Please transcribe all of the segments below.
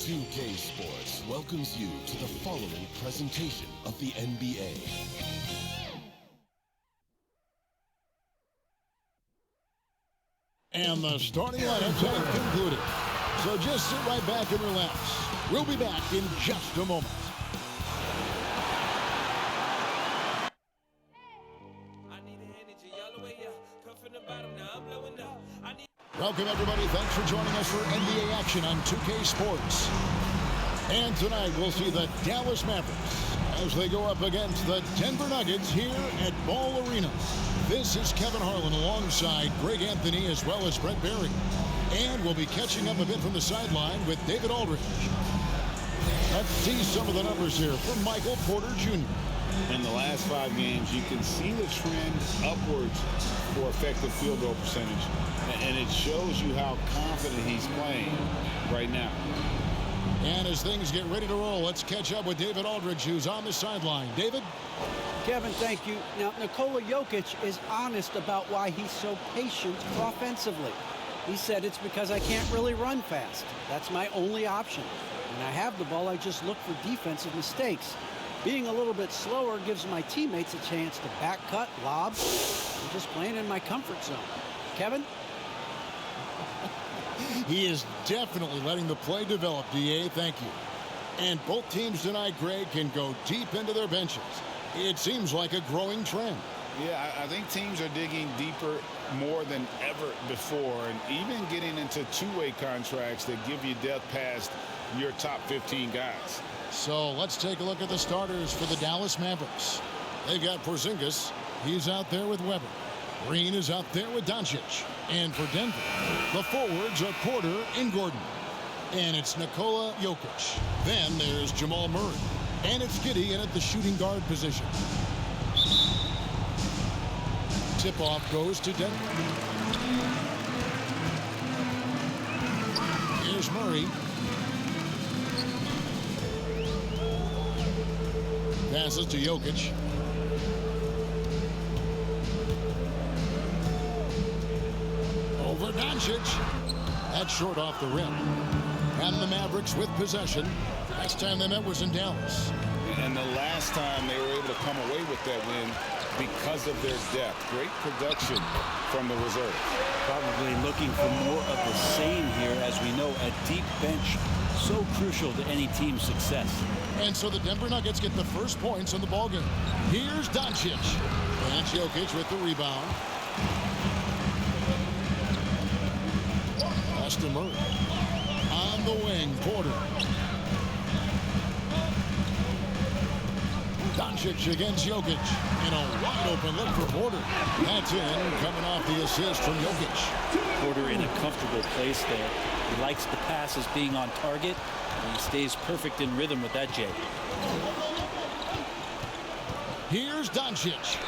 2K Sports welcomes you to the following presentation of the NBA. And the starting lineups have concluded. So just sit right back and relax. We'll be back in just a moment. Welcome, everybody. Thanks for joining us for NBA action on 2K Sports. And tonight we'll see the Dallas Mavericks as they go up against the Denver Nuggets here at Ball Arena. This is Kevin Harlan alongside Greg Anthony as well as Brett Barry. And we'll be catching up a bit from the sideline with David Aldridge. Let's see some of the numbers here from Michael Porter Jr. In the last 5 games, you can see the trend upwards for effective field goal percentage. And it shows you how confident he's playing right now. And as things get ready to roll, let's catch up with David Aldridge, who's on the sideline. David? Kevin, thank you. Now, Nikola Jokic is honest about why he's so patient offensively. He said it's because I can't really run fast. That's my only option. When I have the ball, I just look for defensive mistakes. Being a little bit slower gives my teammates a chance to back cut, lob. I'm just playing in my comfort zone. Kevin? He is definitely letting the play develop, DA. Thank you. And both teams tonight, Greg, can go deep into their benches. It seems like a growing trend. Yeah, I think teams are digging deeper more than ever before, and even getting into two-way contracts that give you depth past your top 15 guys. So let's take a look at the starters for the Dallas Mavericks. They've got Porzingis. He's out there with Weber. Green is out there with Doncic. And for Denver, the forwards are Porter and Gordon. And it's Nikola Jokic. Then there's Jamal Murray. And it's Giddey in at the shooting guard position. Tip-off goes to Denver. Here's Murray. Passes to Jokic. Over Doncic. That's short off the rim. And the Mavericks with possession. Last time they met was in Dallas. And the last time they were able to come away with that win because of their depth. Great production from the reserve. Probably looking for more of the same here. As we know, a deep bench so crucial to any team's success. And so the Denver Nuggets get the first points in the ballgame. Here's Doncic. And Jokic with the rebound. Austin Murray. On the wing, Porter. Doncic against Jokic. And a wide open look for Porter. That's in, coming off the assist from Jokic. Porter in a comfortable place there. He likes the passes being on target. And he stays perfect in rhythm with that, Jay. Here's Doncic.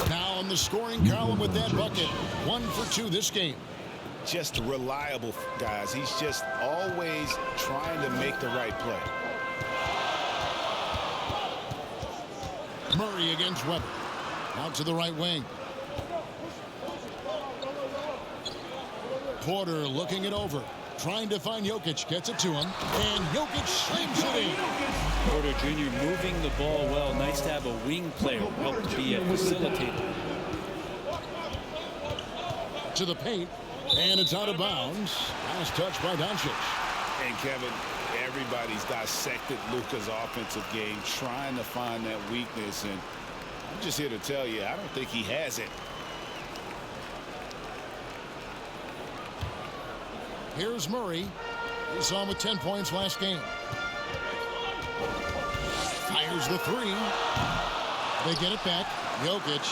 Now in the scoring column with that bucket. 1 for 2 this game. Just reliable, guys. He's just always trying to make the right play. Murray against Weber. Out to the right wing. Porter looking it over. Trying to find Jokic. Gets it to him. And Jokic slams it in. Porter Jr. moving the ball well. Nice to have a wing player help to be a facilitator. To the paint. And it's out of bounds. Last touch by Doncic. And Kevin, everybody's dissected Luka's offensive game, trying to find that weakness. And I'm just here to tell you, I don't think he has it. Here's Murray. We saw him with 10 points last game. Fires the 3. They get it back. Jokic.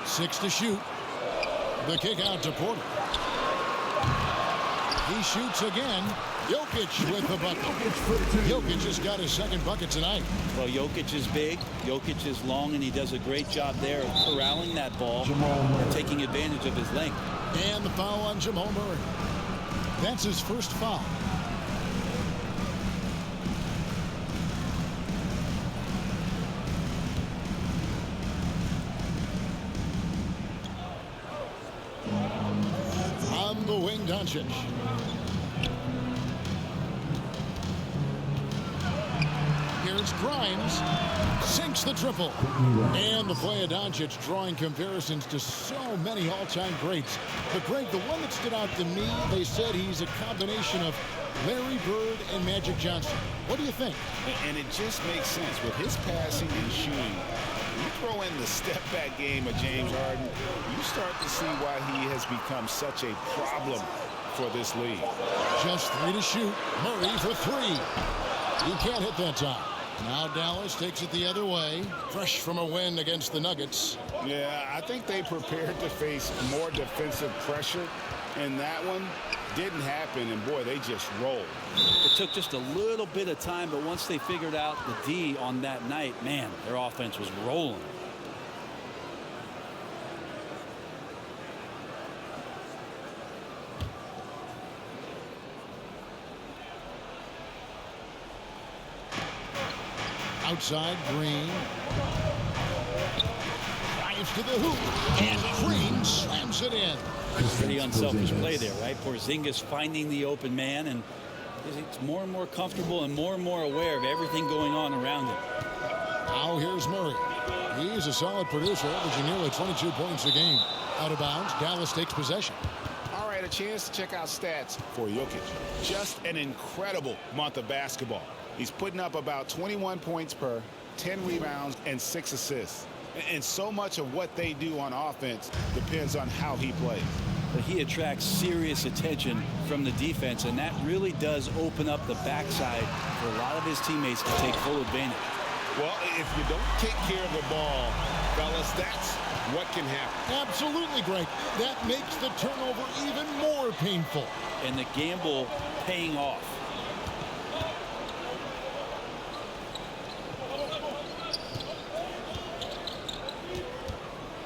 Six to shoot. The kick out to Porter. He shoots again. Jokic with the bucket. Jokic just got his second bucket tonight. Well, Jokic is big. Jokic is long, and he does a great job there of corralling that ball and taking advantage of his length. And the foul on Jamal Murray. That's his first foul. From the wing, Doncic. Here's Grimes. Sinks the triple. And the play of Doncic drawing comparisons to so many all-time greats. But, Greg, the one that stood out to me, they said he's a combination of Larry Bird and Magic Johnson. What do you think? And it just makes sense. With his passing and shooting, you throw in the step-back game of James Harden, you start to see why he has become such a problem for this league. Just 3 to shoot. Murray for 3. He can't hit that time. Now Dallas takes it the other way. Fresh from a win against the Nuggets. Yeah, I think they prepared to face more defensive pressure, and that one didn't happen, and boy, they just rolled. It took just a little bit of time, but once they figured out the D on that night, man, their offense was rolling. Outside, Green. Drives to the hoop. And Green slams it in. Pretty unselfish play there, right? Porzingis finding the open man, and he's more and more comfortable and more aware of everything going on around him. Now here's Murray. He's a solid producer, averaging nearly 22 points a game. Out of bounds, Dallas takes possession. All right, a chance to check out stats for Jokic. Just an incredible month of basketball. He's putting up about 21 points per, 10 rebounds, and 6 assists. And so much of what they do on offense depends on how he plays. But he attracts serious attention from the defense, and that really does open up the backside for a lot of his teammates to take full advantage. Well, if you don't take care of the ball, fellas, that's what can happen. Absolutely, Greg. That makes the turnover even more painful. And the gamble paying off.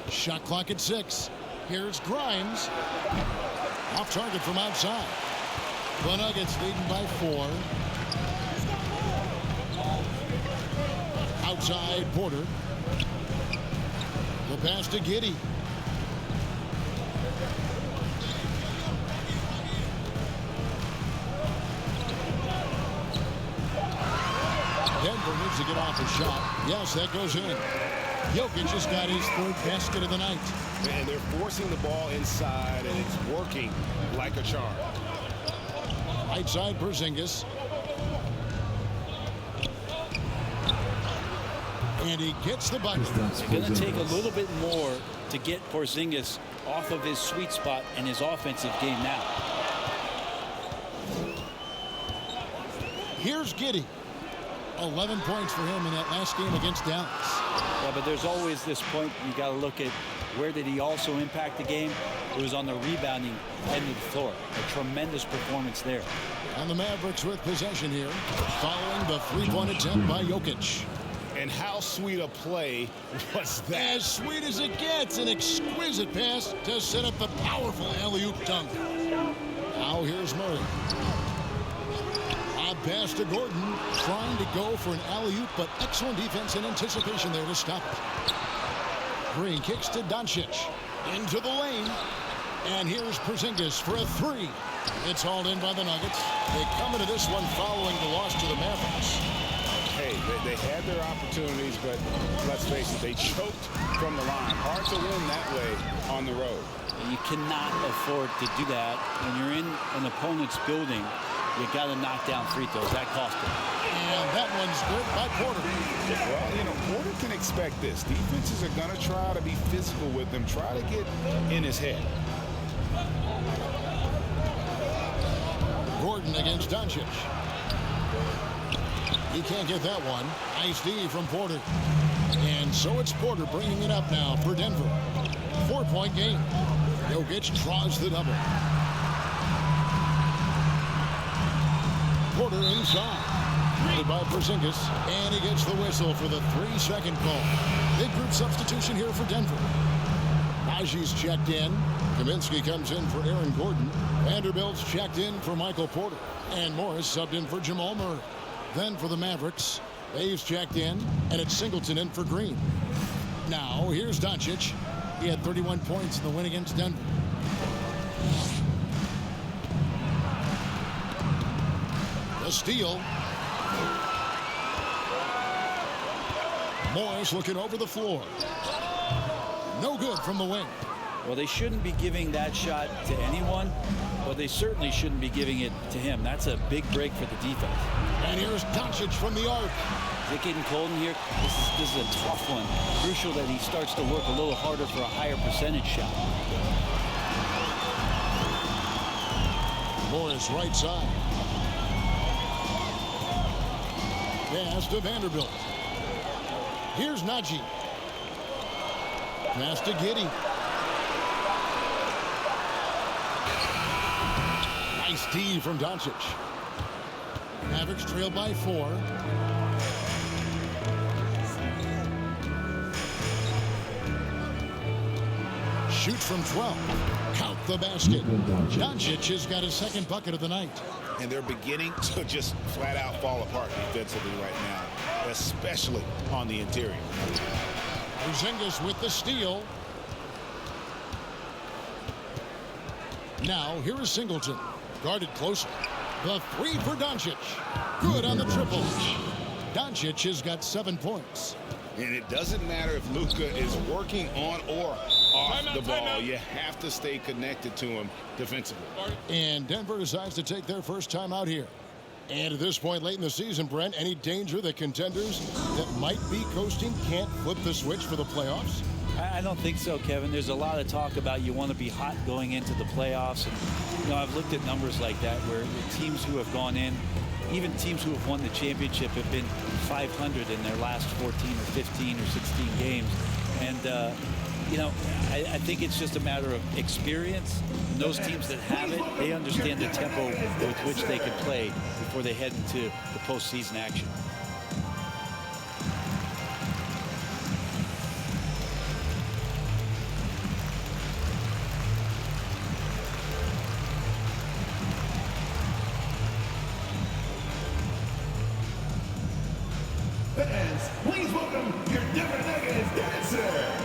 Shot clock at 6. Here's Grimes. Off target from outside. The Nuggets leading by 4. Outside, Porter. The pass to Giddey. Denver needs to get off a shot. Yes, that goes in. Jokic has got his 3rd basket of the night. And they're forcing the ball inside, and it's working like a charm. Right side, Porzingis. And he gets the bucket. It's going to take a little bit more to get Porzingis off of his sweet spot in his offensive game now. Here's Giddey. 11 points for him in that last game against Dallas. Yeah, but there's always this point you got to look at where did he also impact the game. It was on the rebounding end of the floor. A tremendous performance there. And the Mavericks with possession here, following the 3-point attempt by Jokic. And how sweet a play was that? As sweet as it gets, an exquisite pass to set up the powerful alley-oop dunk. Now here's Murray. A pass to Gordon, trying to go for an alley-oop, but excellent defense and anticipation there to stop it. Green kicks to Doncic. Into the lane. And here's Porzingis for a 3. It's hauled in by the Nuggets. They come into this one following the loss to the Mavericks. Hey, they had their opportunities, but let's face it, they choked from the line. Hard to win that way on the road. You cannot afford to do that. When you're in an opponent's building, you got to knock down free throws. That cost him. And that one's good by Porter. Well, you know, Porter can expect this. Defenses are going to try to be physical with him, try to get in his head. Gordon against Doncic. He can't get that one. Nice D from Porter. And so it's Porter bringing it up now for Denver. 4-point game. Jokic draws the double. Porter inside. Guarded by Porzingis. And he gets the whistle for the 3-second call. Big group substitution here for Denver. Naji's checked in. Kaminsky comes in for Aaron Gordon. Vanderbilt's checked in for Michael Porter. And Morris subbed in for Jamal Murray. Then for the Mavericks, Dave's checked in, and it's Singleton in for Green. Now, here's Doncic. He had 31 points in the win against Denver. A steal. Morris looking over the floor. No good from the wing. Well, they shouldn't be giving that shot to anyone, but they certainly shouldn't be giving it to him. That's a big break for the defense. And here's Doncic from the arc. Is it getting cold in here? This is a tough one. Crucial that he starts to work a little harder for a higher percentage shot. Morris right side. Pass to Vanderbilt. Here's Najee. Pass to Giddey. Nice D from Doncic. Mavericks trail by 4. Shoots from 12. Count the basket. Doncic has got his second bucket of the night. And they're beginning to just flat out fall apart defensively right now, especially on the interior. Porzingis with the steal. Now here is Singleton. Guarded closer. The three for Doncic. Good on the triple. Doncic has got 7 points. And it doesn't matter if Luka is working on or off the ball. You have to stay connected to him defensively. And Denver decides to take their first time out here. And at this point late in the season, Brent, any danger that contenders that might be coasting can't flip the switch for the playoffs? I don't think so, Kevin. There's a lot of talk about you want to be hot going into the playoffs. And, you know, I've looked at numbers like that where the teams who have gone in, even teams who have won the championship, have been 500 in their last 14 or 15 or 16 games. And, you know, I think it's just a matter of experience. And those teams that have it, they understand the tempo with which they can play before they head into the postseason action. Fans, please welcome your Denver Nuggets dancer.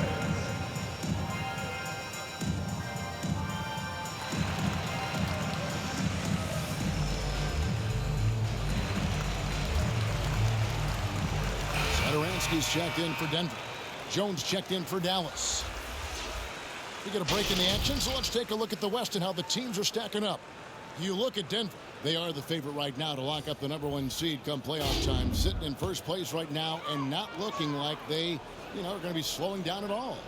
Satoransky's checked in for Denver. Jones checked in for Dallas. We get a break in the action, so let's take a look at the West and how the teams are stacking up. You look at Denver. They are the favorite right now to lock up the #1 seed come playoff time. Sitting in first place right now and not looking like they, are going to be slowing down at all.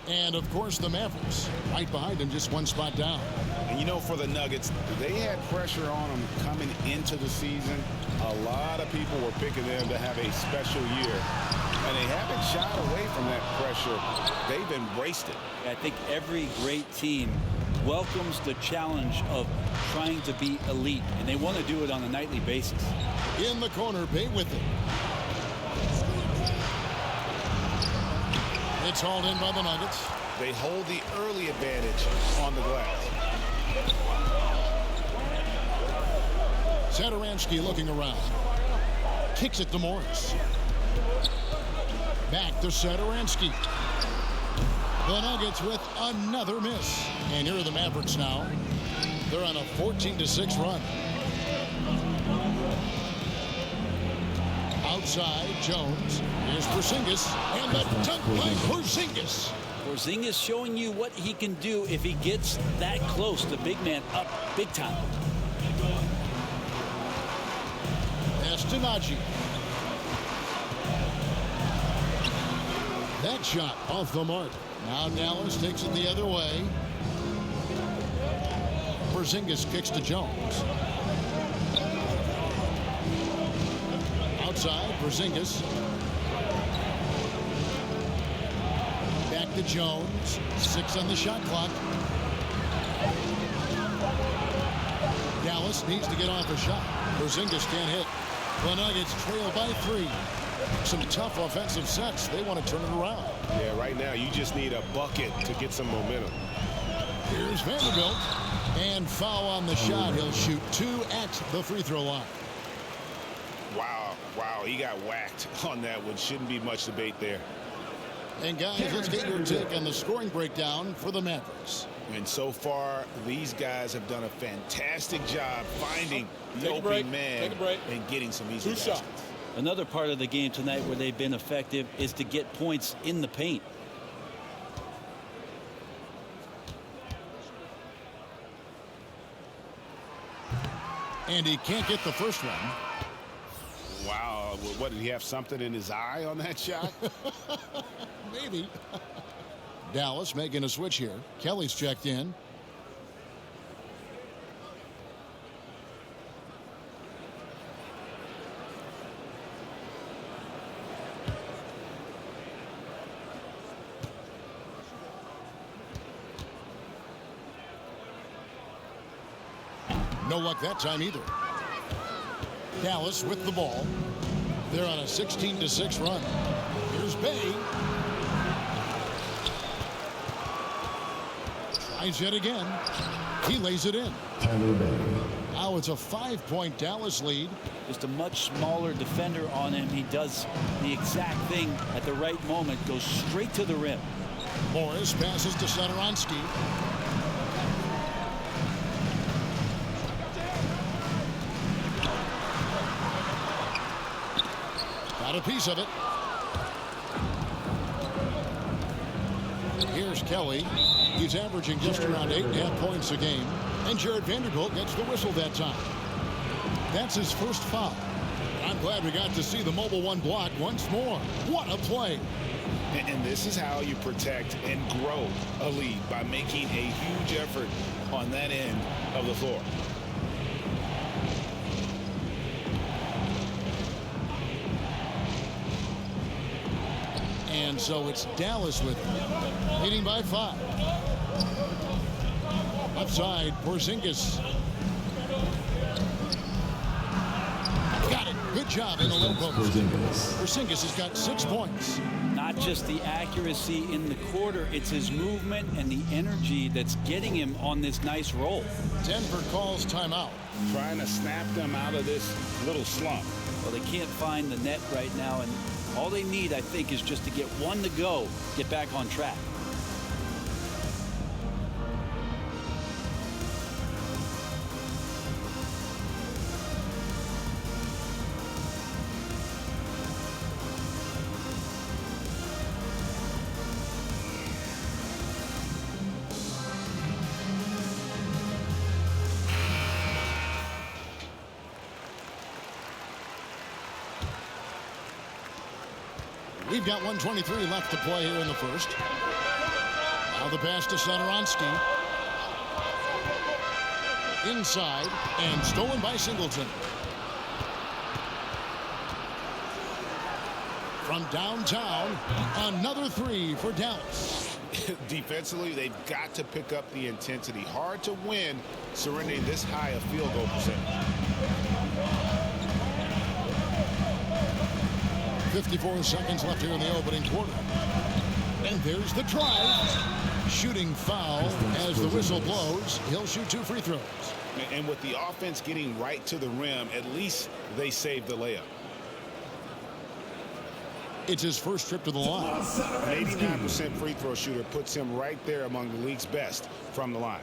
And, of course, the Mavericks right behind them, just 1 spot down. And, for the Nuggets, they had pressure on them coming into the season. A lot of people were picking them to have a special year. And they haven't shied away from that pressure. They've embraced it. I think every great team welcomes the challenge of trying to be elite, and they want to do it on a nightly basis. In the corner, Bay with it. It's hauled in by the Nuggets. They hold the early advantage on the glass. Satoransky looking around. Kicks it to Morris. Back to Satoransky. The Nuggets with another miss. And here are the Mavericks now. They're on a 14-6 run. Outside, Jones. Here's Porzingis. And the dunk by Porzingis. Porzingis showing you what he can do if he gets that close. The big man up big time. Pass to Najee. That shot off the mark. Now Dallas takes it the other way. Porzingis kicks to Jones. Outside, Porzingis. Back to Jones. 6 on the shot clock. Dallas needs to get off a shot. Porzingis can't hit. The Nuggets trail by 3. Some tough offensive sets. They want to turn it around. Yeah, right now you just need a bucket to get some momentum. Here's Vanderbilt. And foul on the shot. He'll shoot 2 at the free throw line. Wow, he got whacked on that one. Shouldn't be much debate there. And guys, let's get your take on the scoring breakdown for the Mavericks. And so far, these guys have done a fantastic job finding the opening man and getting some easy shots. Another part of the game tonight where they've been effective is to get points in the paint. And he can't get the first one. Wow, what, did he have something in his eye on that shot? Maybe. Dallas making a switch here. Kelly's checked in. No luck that time either. Dallas with the ball. They're on a 16-6 run. Here's Bay. Tries it again. He lays it in. Now it's a 5-point Dallas lead. Just a much smaller defender on him. He does the exact thing at the right moment. Goes straight to the rim. Morris passes to Satoransky. Got a piece of it. Here's Kelly. He's averaging just around 8.5 points a game. And Jared Vanderbilt gets the whistle that time. That's his first foul. I'm glad we got to see the mobile one block once more. What a play. And this is how you protect and grow a lead, by making a huge effort on that end of the floor. And so it's Dallas with it, leading by 5. Upside, Porzingis. Got it. Good job in the low post. Porzingis has got 6 points. Not just the accuracy in the quarter, it's his movement and the energy that's getting him on this nice roll. Denver calls timeout. Trying to snap them out of this little slump. Well, they can't find the net right now, and all they need, I think, is just to get one to go, get back on track. We've got 1:23 left to play here in the first. Now the pass to Satoransky. Inside, and stolen by Singleton. From downtown, another 3 for Dallas. Defensively, they've got to pick up the intensity. Hard to win surrendering this high a field goal percentage. 54 seconds left here in the opening quarter. And there's the try. Shooting foul as the whistle blows. He'll shoot 2 free throws. And with the offense getting right to the rim, at least they saved the layup. It's his first trip to the line. An 89% free throw shooter puts him right there among the league's best from the line.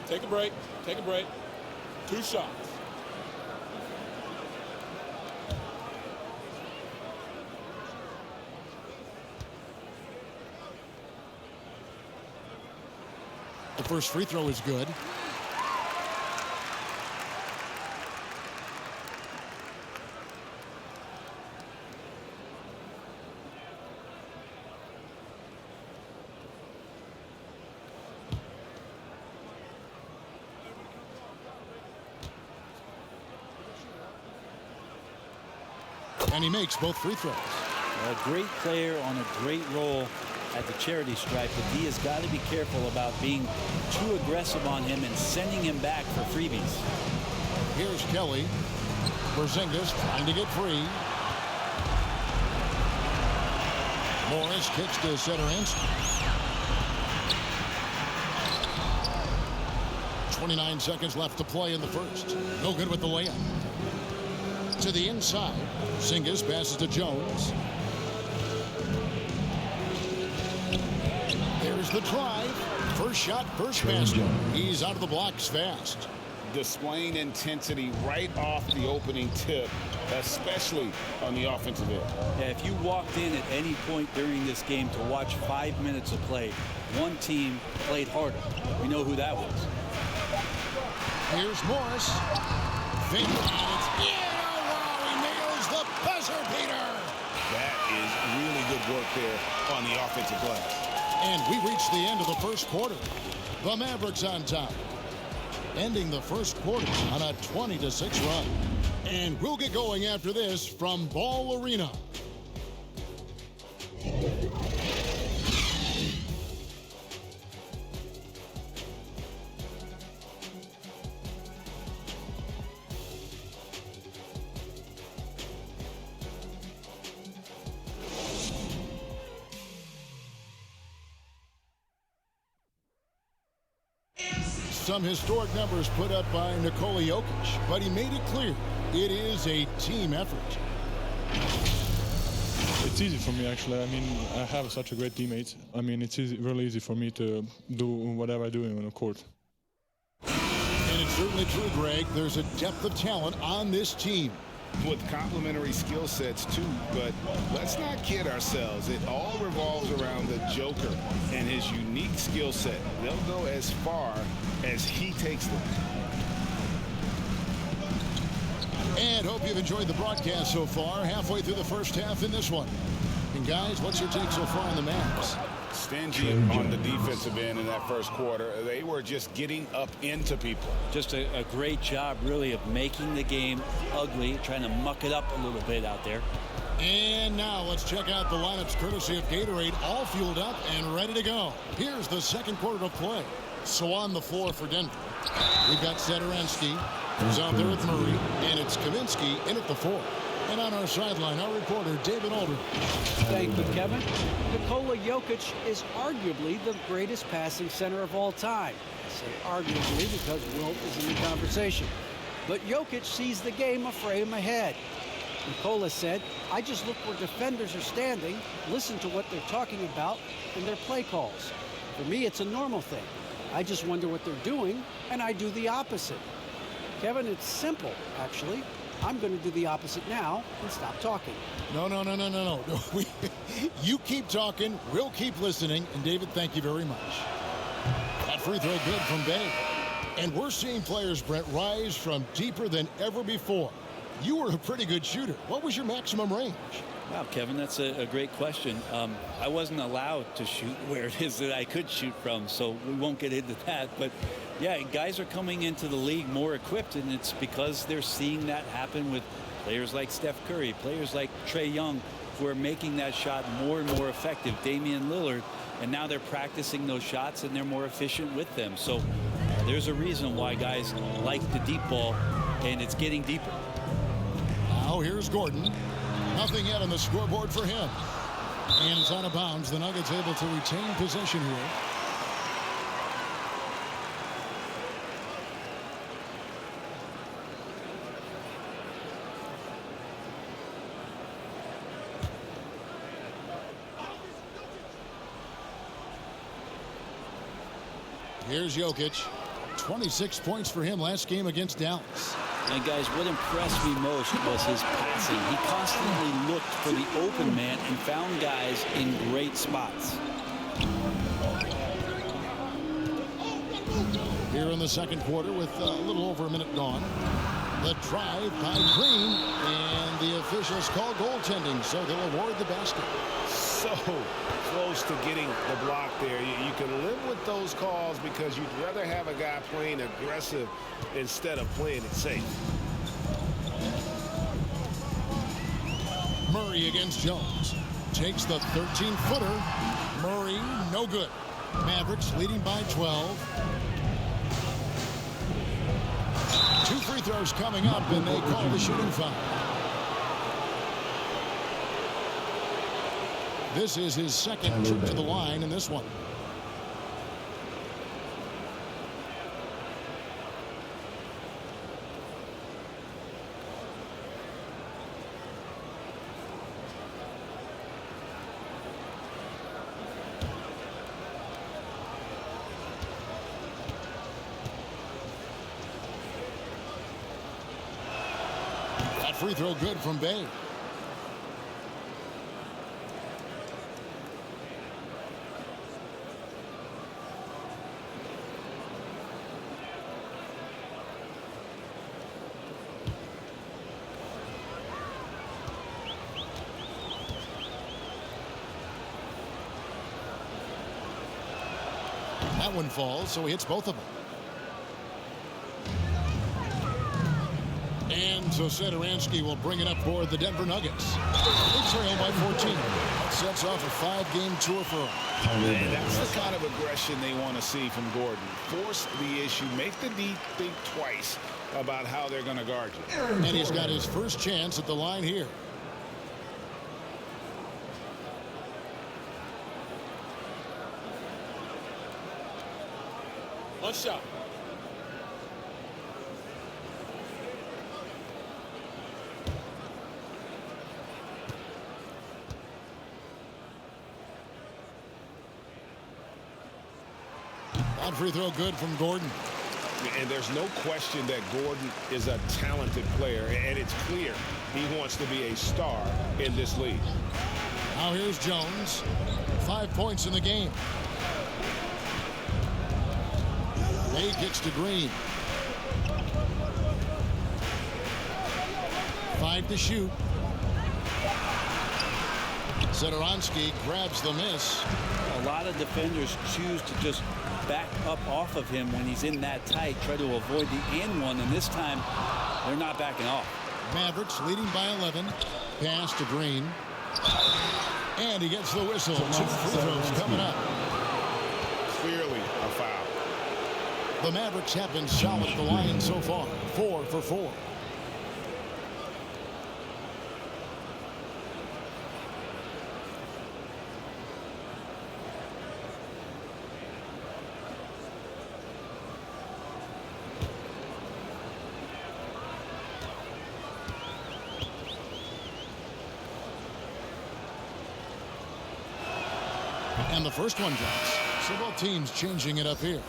Take a break. Take a break. 2 shots. The first free throw is good. And he makes both free throws. A great player on a great role at the charity stripe, but he has got to be careful about being too aggressive on him and sending him back for freebies. Here's Kelly. Porzingis trying to get free. Morris kicks to Satoransky. 29 seconds left to play in the first. No good with the layup. To the inside. Zingis passes to Jones. There's the drive. First shot, first basket. He's out of the blocks fast. Displaying intensity right off the opening tip, especially on the offensive end. Yeah, if you walked in at any point during this game to watch 5 minutes of play, one team played harder. We know who that was. Here's Morris. Finger, and it's in. Oh, wow, he nails the buzzer beater. That is really good work there on the offensive glass. And we reach the end of the first quarter. The Mavericks on top, ending the first quarter on a 20-6 run. And we'll get going after this from Ball Arena. Some historic numbers put up by Nikola Jokic, but he made it clear it is a team effort. It's easy for me, actually. I mean, I have such a great teammate. I mean, it's really easy for me to do whatever I do on the court. And it's certainly true, Greg. There's a depth of talent on this team. With complementary skill sets, too. But let's not kid ourselves. It all revolves around the Joker and his unique skill set. They'll go as far as he takes them. And hope you've enjoyed the broadcast so far. Halfway through the first half in this one. And guys, what's your take so far on the Mavs? Stingy on the defensive end in that first quarter. They were just getting up into people. Just a great job, really, of making the game ugly, trying to muck it up a little bit out there. And now let's check out the lineups courtesy of Gatorade, all fueled up and ready to go. Here's the second quarter of play. So on the floor for Denver, we've got Satoransky, who's out there with Murray, and it's Kaminsky in at the 4. And on our sideline, our reporter, David Alder. Thank you, Kevin. Nikola Jokic is arguably the greatest passing center of all time. I say arguably because Wilt is in the conversation. But Jokic sees the game a frame ahead. Nikola said, I just look where defenders are standing, listen to what they're talking about, and their play calls. For me, it's a normal thing. I just wonder what they're doing, and I do the opposite. Kevin, it's simple, actually. I'm going to do the opposite now and stop talking. No. You keep talking, we'll keep listening, and David, thank you very much. That free throw good from Bay. And we're seeing players, Brett, rise from deeper than ever before. You were a pretty good shooter. What was your maximum range? Wow, Kevin, that's a great question. I wasn't allowed to shoot where it is that I could shoot from, so we won't get into that. But, yeah, guys are coming into the league more equipped, and it's because they're seeing that happen with players like Steph Curry, players like Trae Young, who are making that shot more and more effective, Damian Lillard, and now they're practicing those shots, and they're more efficient with them. So there's a reason why guys like the deep ball, and it's getting deeper. Now here's Gordon. Nothing yet on the scoreboard for him. And it's out of bounds. The Nuggets able to retain possession here. Here's Jokic. 26 points for him last game against Dallas. And guys, what impressed me most was his passing. He constantly looked for the open man and found guys in great spots. Here in the second quarter with a little over a minute gone. The drive by Green, and the officials call goaltending, so they'll award the basket. So close to getting the block there. You can live with those calls because you'd rather have a guy playing aggressive instead of playing it safe. Murray against Jones. Takes the 13-footer. Murray, no good. Mavericks leading by 12. 2 free throws coming up, and they call the shooting foul. This is his second trip to the line in this one. That free throw good from Bay. That one falls, so he hits both of them. And so Satoransky will bring it up for the Denver Nuggets. They trail by 14. That sets off a 5-game tour for him. And that's the kind of aggression they want to see from Gordon. Force the issue. Make the D think twice about how they're going to guard you. And he's got his first chance at the line here. One shot. That free throw good from Gordon. And there's no question that Gordon is a talented player, and it's clear he wants to be a star in this league. Now here's Jones. 5 points in the game. Bay gets to Green. 5 to shoot. Satoransky grabs the miss. A lot of defenders choose to just back up off of him when he's in that tight, try to avoid the and one, and this time they're not backing off. Mavericks leading by 11. Pass to Green. And he gets the whistle. 2 free throws coming up. Clearly a foul. The Mavericks have been solid at the line so far. 4 for 4. And the first one drops. So both teams changing it up here.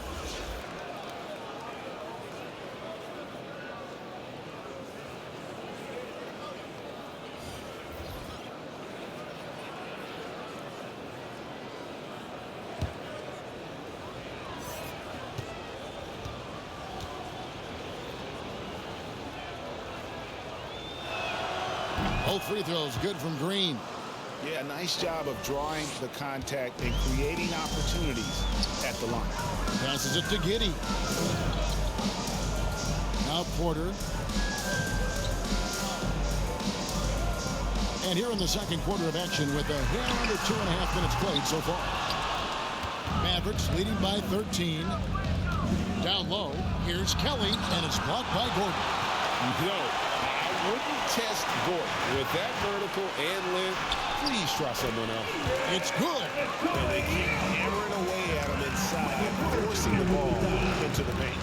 Both free throws good from Green. Yeah, nice job of drawing the contact and creating opportunities at the line. Passes it to Giddey. Now Porter. And here in the second quarter of action with a hair under 2.5 minutes played so far. Mavericks leading by 13. Down low. Here's Kelly, and it's blocked by Gordon. No, I wouldn't test Gordon with that vertical and length. Please try someone else. It's good. And they keep hammering away at him inside and forcing the ball into the paint.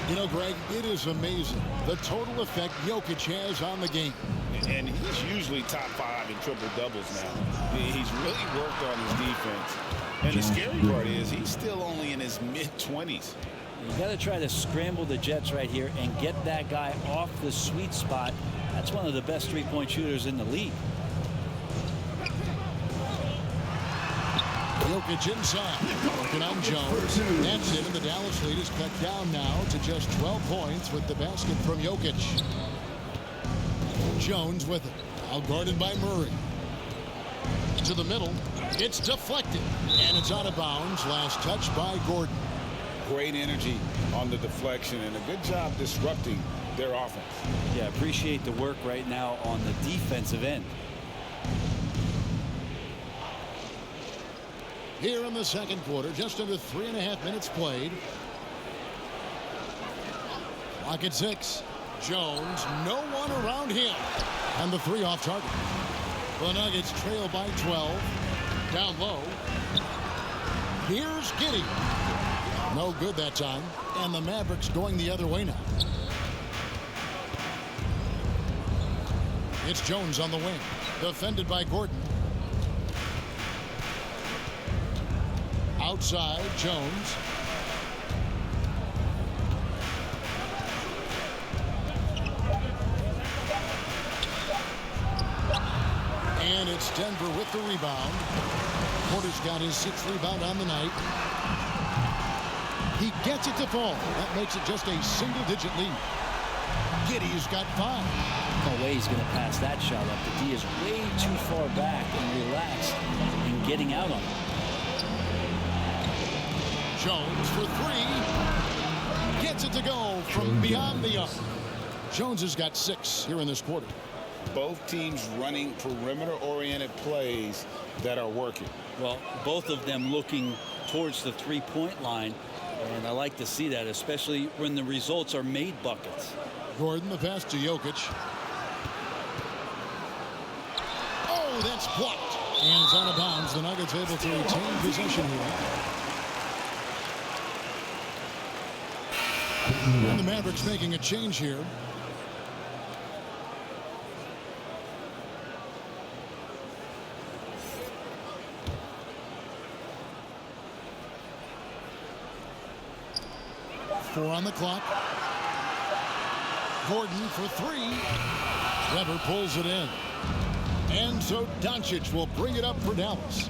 You know, Greg, it is amazing the total effect Jokic has on the game. And he's usually top 5 in triple-doubles now. He's really worked on his defense. And the scary part is he's still only in his mid-20s. You got to try to scramble the Jets right here and get that guy off the sweet spot. That's one of the best three-point shooters in the league. Jokic inside, working on Jones. That's it, and the Dallas lead is cut down now to just 12 points with the basket from Jokic. Jones with it, out guarded by Murray. To the middle, it's deflected, and it's out of bounds. Last touch by Gordon. Great energy on the deflection and a good job disrupting their offense. Yeah, appreciate the work right now on the defensive end. Here in the second quarter, just under 3.5 minutes played. Clock at 6. Jones, no one around him. And the 3 off target. The Nuggets trail by 12. Down low. Here's Giddey. No good that time. And the Mavericks going the other way now. It's Jones on the wing. Defended by Gordon. Outside, Jones. It's Denver with the rebound. Porter's got his 6th rebound on the night. He gets it to fall. That makes it just a single-digit lead. Giddey's got 5. No way he's going to pass that shot up. The D is way too far back and relaxed in getting out on it. Jones for 3. Gets it to go from beyond the arc. Jones has got 6 here in this quarter. Both teams running perimeter-oriented plays that are working. Well, both of them looking towards the three-point line, and I like to see that, especially when the results are made buckets. Gordon, the pass to Jokic. Oh, that's blocked. And it's out of bounds. The Nuggets able to retain possession here. And the Mavericks making a change here. Four on the clock. Gordon for 3. Weber pulls it in. And so Doncic will bring it up for Dallas.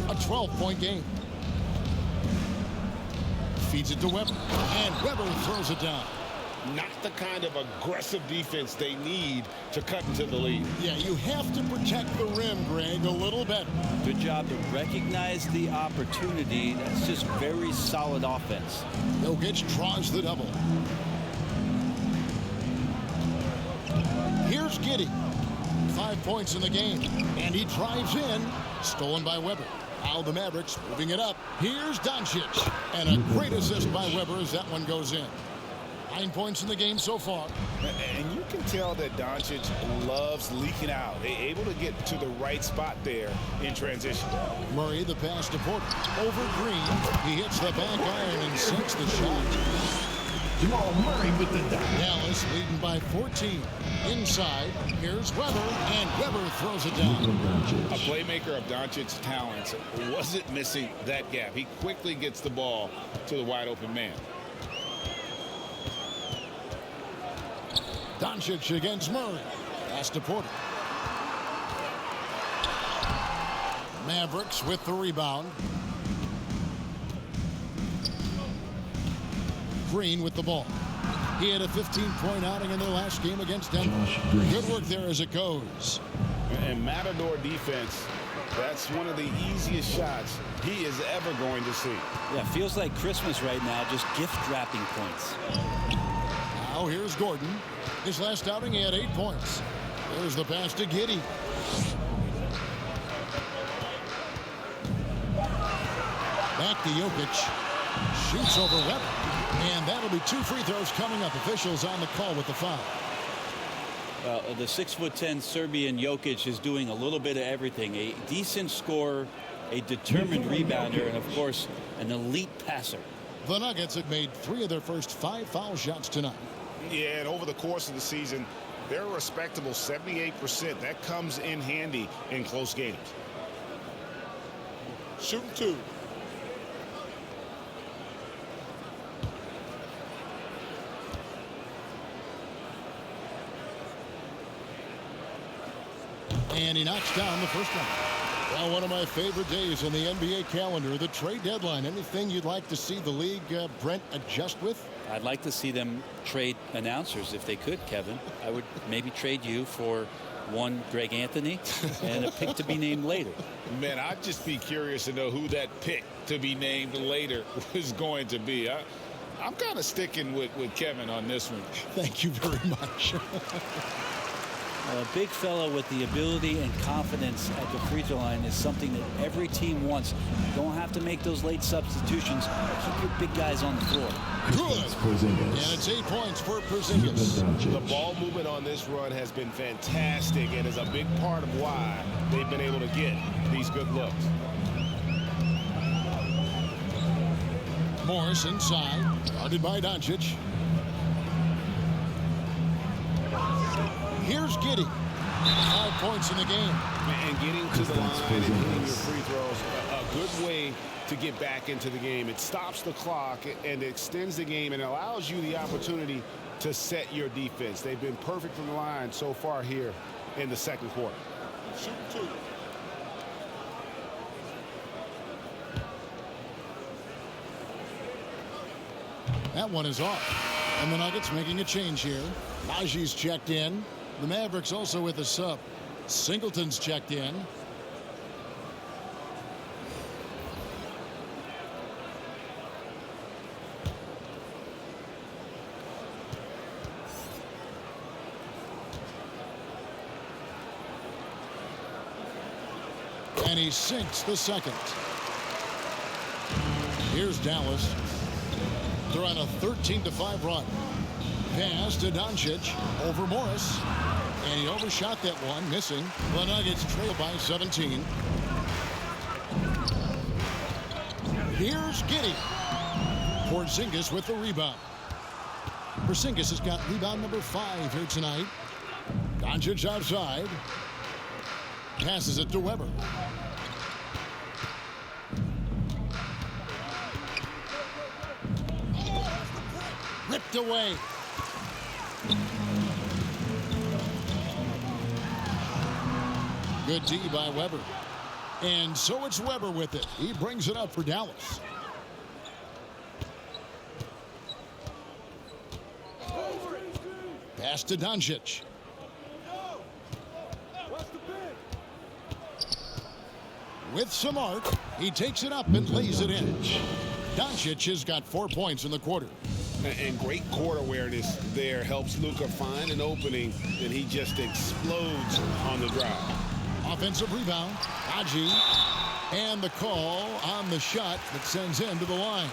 A 12-point game. Feeds it to Weber. And Weber throws it down. Not the kind of aggressive defense they need to cut into the lead. Yeah, you have to protect the rim, Greg, a little better. Good job to recognize the opportunity. That's just very solid offense. Jokic draws the double. Here's Giddey. 5 points in the game. And he drives in. Stolen by Weber. Now the Mavericks moving it up. Here's Doncic. And a great assist by Weber as that one goes in. 9 points in the game so far. And you can tell that Doncic loves leaking out. They're able to get to the right spot there in transition. Murray, the pass to Porter. Over Green. He hits the back iron and sinks the shot. Jamal Murray with the dunk. Dallas leading by 14. Inside, here's Weber, and Weber throws it down. A playmaker of Doncic's talents wasn't missing that gap. He quickly gets the ball to the wide open man. Doncic against Murray. Pass to Porter. Mavericks with the rebound. Green with the ball. He had a 15-point outing in their last game against Denver. Good work there as it goes. And Matador defense, that's one of the easiest shots he is ever going to see. Yeah, feels like Christmas right now, just gift wrapping points. Now here's Gordon. His last outing, he had 8 points. There's the pass to Giddey. Back to Jokic. Shoots over Weber. And that'll be 2 free throws coming up. Officials on the call with the foul. The 6'10" Serbian Jokic is doing a little bit of everything. A decent scorer, a determined rebounder, and of course, an elite passer. The Nuggets have made 3 of their first 5 foul shots tonight. Yeah, and over the course of the season, they're a respectable 78%. That comes in handy in close games. Shooting 2. And he knocks down the first one. Well, one of my favorite days in the NBA calendar, the trade deadline. Anything you'd like to see the league, Brent, adjust with? I'd like to see them trade announcers if they could, Kevin. I would maybe trade you for one Greg Anthony and a pick to be named later. Man, I'd just be curious to know who that pick to be named later was going to be. I'm kind of sticking with Kevin on this one. Thank you very much. A big fella with the ability and confidence at the free throw line is something that every team wants. You don't have to make those late substitutions. Keep your big guys on the floor. Good. And it's 8 points for Porzingis. The ball movement on this run has been fantastic and is a big part of why they've been able to get these good looks. Morris inside, guarded by Doncic. Here's Giddey. 5 points in the game. And getting to the line and hitting your free throws, a good way to get back into the game. It stops the clock and extends the game and allows you the opportunity to set your defense. They've been perfect from the line so far here in the second quarter. Shooting 2. That one is off. And the Nuggets making a change here. Najee's checked in. The Mavericks also with a sub. Singleton's checked in. And he sinks the second. Here's Dallas. They're on a 13-5 run. Pass to Doncic over Morris. And he overshot that one, missing. The Nuggets trail by 17. Here's Giddey. Porzingis with the rebound. Porzingis has got rebound number 5 here tonight. Doncic outside. Passes it to Weber. Ripped away. Good D by Weber. And so it's Weber with it. He brings it up for Dallas. Pass to Doncic. With some arc, he takes it up and lays it in. Doncic has got 4 points in the quarter. And great court awareness there helps Luka find an opening, and he just explodes on the drive. Offensive rebound, Najee, and the call on the shot that sends him to the line.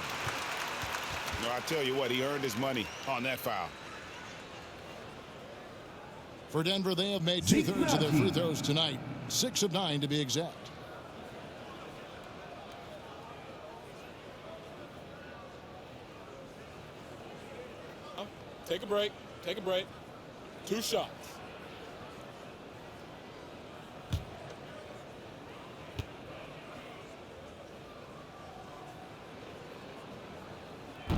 No, I tell you what, he earned his money on that foul. For Denver, they have made 2/3 of their free throws tonight. 6 of 9 to be exact. Take a break. Take a break. 2 shots.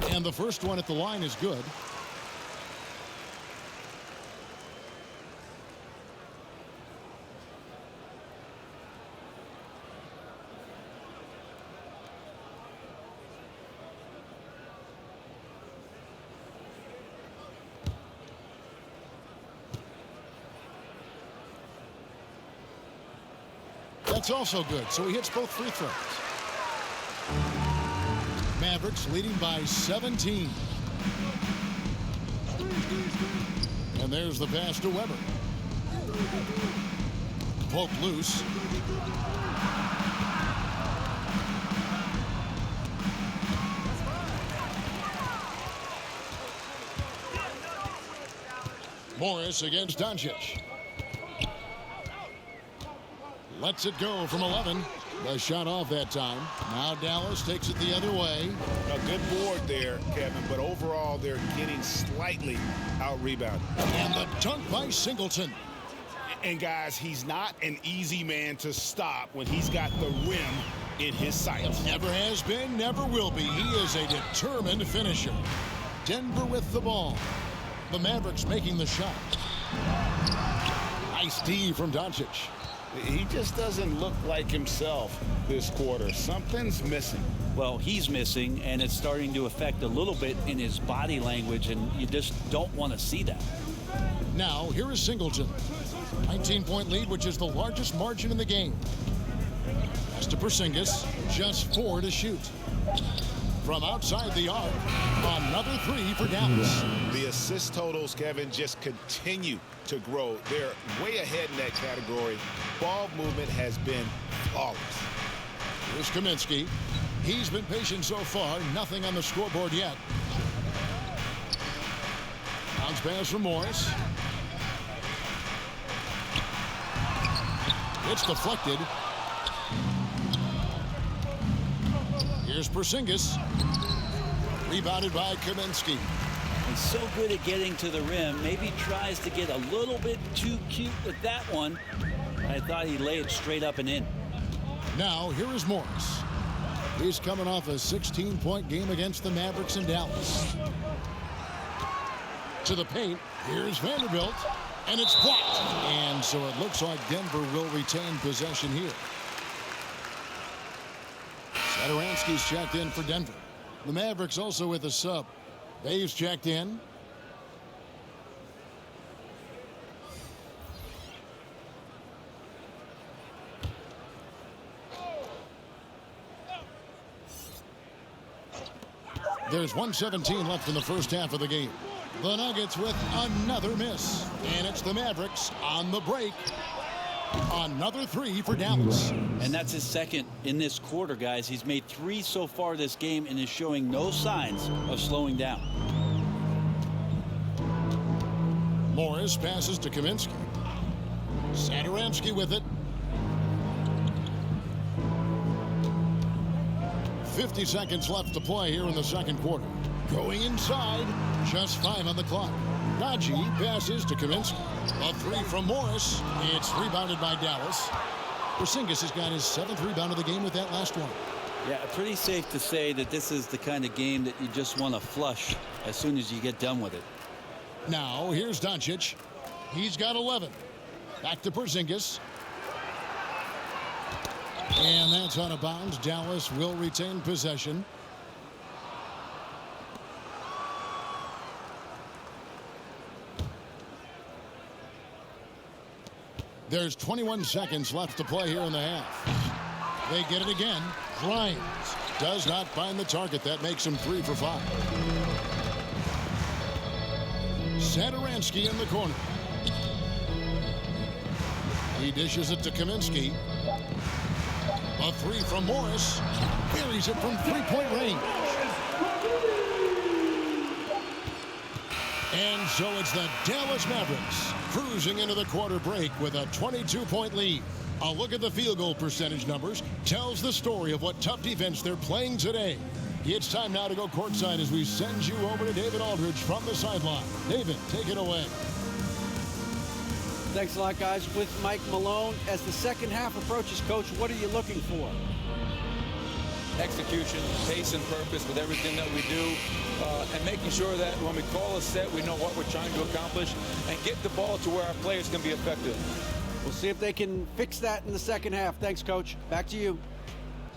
And the first one at the line is good. That's also good, so he hits both free throws. Mavericks leading by 17. And there's the pass to Weber. Pope loose. Morris against Doncic. Lets it go from 11. The shot off that time. Now Dallas takes it the other way. A good board there, Kevin, but overall they're getting slightly out-rebounded. And the dunk by Singleton. And guys, he's not an easy man to stop when he's got the rim in his sights. Never has been, never will be. He is a determined finisher. Denver with the ball. The Mavericks making the shot. Nice D from Doncic. He just doesn't look like himself this quarter. Something's missing. Well, he's missing, and it's starting to affect a little bit in his body language, and you just don't want to see that. Now, here is Singleton. 19-point lead, which is the largest margin in the game. Pass to Porzingis, just 4 to shoot. From outside the arc, another 3 for Dallas. The assist totals, Kevin, just continue to grow. They're way ahead in that category. Ball movement has been flawless. Here's Kaminsky. He's been patient so far. Nothing on the scoreboard yet. Bounce pass from Morris. It's deflected. Here's Porzingis. Rebounded by Kaminsky. He's so good at getting to the rim. Maybe tries to get a little bit too cute with that one. I thought he laid it straight up and in. Now, here is Morris. He's coming off a 16-point game against the Mavericks in Dallas. To the paint, here's Vanderbilt, and it's blocked. And so it looks like Denver will retain possession here. Satoransky's checked in for Denver. The Mavericks also with a sub. Dave's checked in. There's 1:17 left in the first half of the game. The Nuggets with another miss. And it's the Mavericks on the break. Another three for Dallas. And that's his second in this quarter, guys. He's made 3 so far this game and is showing no signs of slowing down. Morris passes to Kaminsky. Satoransky with it. 50 seconds left to play here in the second quarter. Going inside, just 5 on the clock. Najee passes to Kaminsky. A 3 from Morris. It's rebounded by Dallas. Porzingis has got his 7th rebound of the game with that last one. Yeah, pretty safe to say that this is the kind of game that you just want to flush as soon as you get done with it. Now, here's Doncic. He's got 11. Back to Porzingis. And that's out of bounds. Dallas will retain possession. There's 21 seconds left to play here in the half. They get it again. Grimes does not find the target. That makes him 3 for 5. Satoransky in the corner. He dishes it to Kaminsky. A 3 from Morris. Buries it from 3-point range. And so it's the Dallas Mavericks cruising into the quarter break with a 22-point lead. A look at the field goal percentage numbers tells the story of what tough defense they're playing today. It's time now to go courtside as we send you over to David Aldridge from the sideline. David, take it away. Thanks a lot, guys. With Mike Malone, as the second half approaches, Coach, what are you looking for? Execution, pace, and purpose with everything that we do, and making sure that when we call a set, we know what we're trying to accomplish and get the ball to where our players can be effective. We'll see if they can fix that in the second half. Thanks, Coach. Back to you.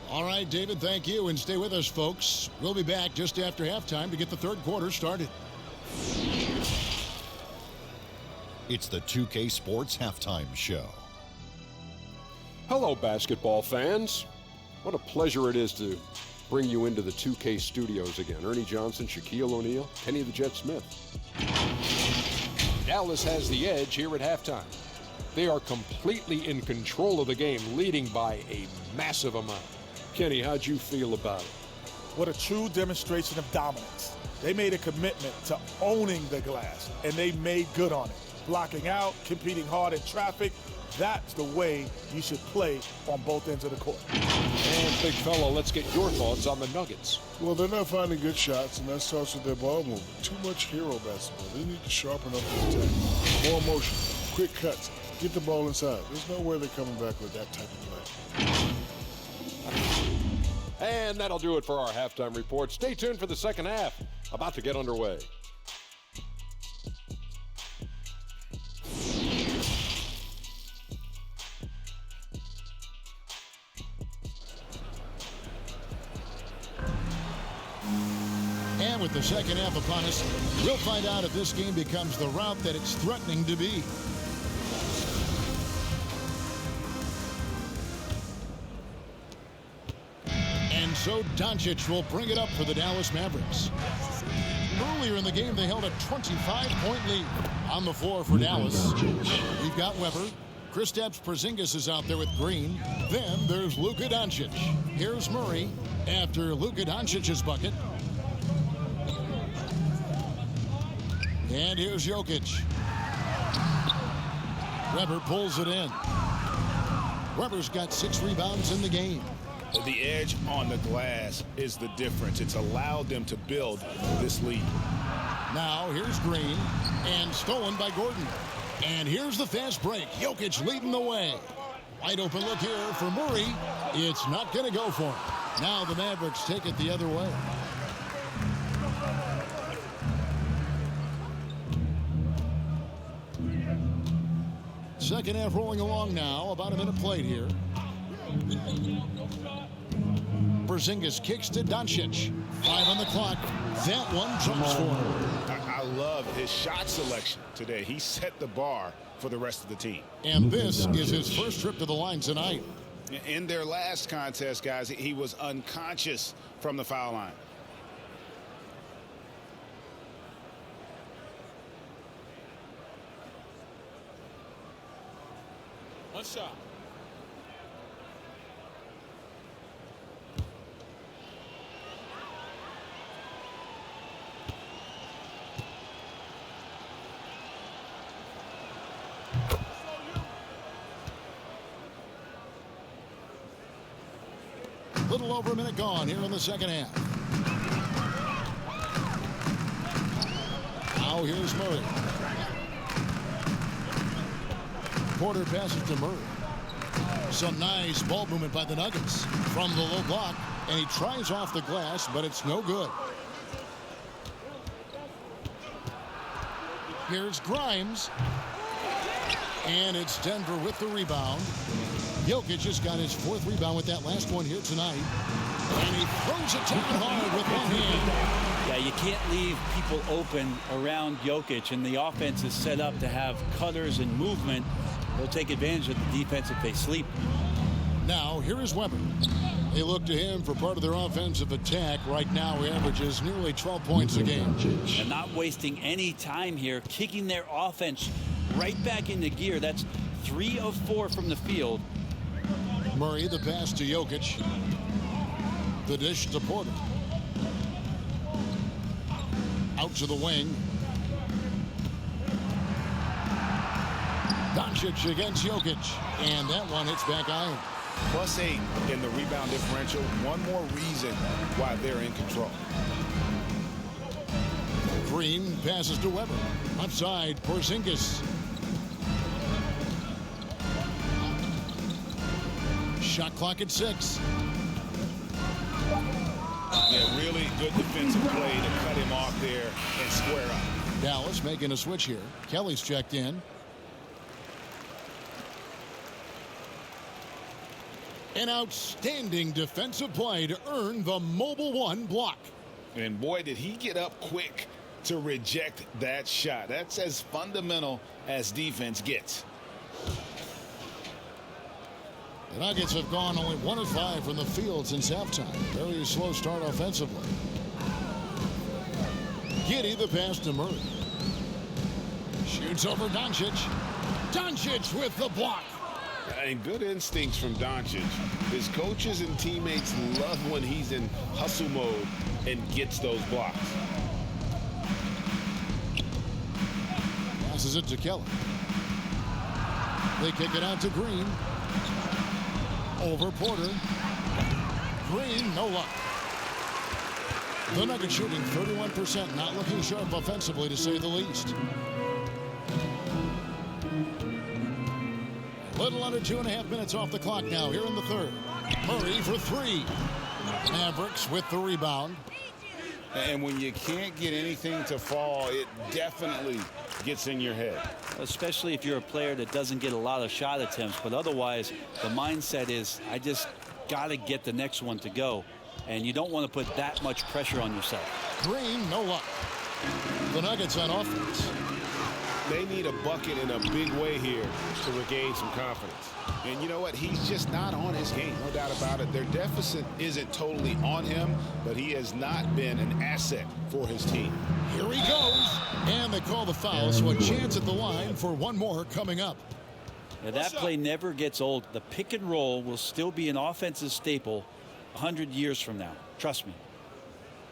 All right, David, thank you. And stay with us, folks. We'll be back just after halftime to get the third quarter started. It's the 2K Sports Halftime Show. Hello, basketball fans. What a pleasure it is to bring you into the 2K studios again. Ernie Johnson, Shaquille O'Neal, Kenny the Jet Smith. Dallas has the edge here at halftime. They are completely in control of the game, leading by a massive amount. Kenny, how'd you feel about it? What a true demonstration of dominance. They made a commitment to owning the glass, and they made good on it. Blocking out, competing hard in traffic. That's the way you should play on both ends of the court. And big fella, let's get your thoughts on the Nuggets. Well, they're not finding good shots, and that starts with their ball movement. Too much hero basketball. They need to sharpen up the attack. More motion, quick cuts, get the ball inside. There's no way they're coming back with that type of play. And that'll do it for our halftime report. Stay tuned for the second half, about to get underway. And with the second half upon us, we'll find out if this game becomes the route that it's threatening to be. And so Doncic will bring it up for the Dallas Mavericks. Earlier in the game, they held a 25-point lead. On the floor for Dallas, we've got Weber. Kristaps Porzingis is out there with Green. Then there's Luka Doncic. Here's Murray after Luka Doncic's bucket. And here's Jokic. Weber pulls it in. Weber's got 6 rebounds in the game. The edge on the glass is the difference. It's allowed them to build this lead. Now here's Green, and stolen by Gordon. And here's the fast break. Jokic leading the way. Wide open look here for Murray. It's not going to go for him. Now the Mavericks take it the other way. Second half rolling along now. About a minute played here. Porzingis kicks to Doncic. 5 on the clock. That one jumps for him. I love his shot selection today. He set the bar for the rest of the team. And this is his first trip to the line tonight. In their last contest, guys, he was unconscious from the foul line. One shot. Little over a minute gone here in the second half. Now here's Murray. Porter passes to Murray. Some nice ball movement by the Nuggets from the low block, and he tries off the glass, but it's no good. Here's Grimes, and it's Denver with the rebound. Jokic just got his 4th rebound with that last one here tonight, and he throws it down hard with one hand. Yeah, you can't leave people open around Jokic, and the offense is set up to have cutters and movement. They'll take advantage of the defense if they sleep. Now, here is Weber. They look to him for part of their offensive attack. Right now, he averages nearly 12 points a game. And not wasting any time here, kicking their offense right back into gear. That's 3 of 4 from the field. Murray, the pass to Jokic. The dish to Porter. Out to the wing. Doncic against Jokic. And that one hits back iron. +8 in the rebound differential. One more reason why they're in control. Green passes to Weber. Outside, Porzingis. Shot clock at 6. Yeah, really good defensive play to cut him off there and square up. Dallas making a switch here. Kelly's checked in. An outstanding defensive play to earn the mobile 1 block. And boy, did he get up quick to reject that shot. That's as fundamental as defense gets. The Nuggets have gone only 1 of 5 from the field since halftime. Very slow start offensively. Giddey the pass to Murray. Shoots over Doncic. Doncic with the block. And good instincts from Doncic. His coaches and teammates love when he's in hustle mode and gets those blocks. Passes it to Kelly. They kick it out to Green. Over Porter. Green, no luck. The Nuggets shooting 31%, not looking sharp offensively to say the least. Little under 2.5 minutes off the clock now here in the third. Murray for 3. Mavericks with the rebound. And when you can't get anything to fall, it definitely gets in your head. Especially if you're a player that doesn't get a lot of shot attempts, but otherwise the mindset is I just got to get the next one to go, and you don't want to put that much pressure on yourself. Green, no luck. The Nuggets on offense. They need a bucket in a big way here to regain some confidence. And you know what? He's just not on his game, no doubt about it. Their deficit isn't totally on him, but he has not been an asset for his team. Here he goes. And they call the foul, so a chance at the line for one more coming up. Yeah, that play never gets old. The pick and roll will still be an offensive staple 100 years from now. Trust me.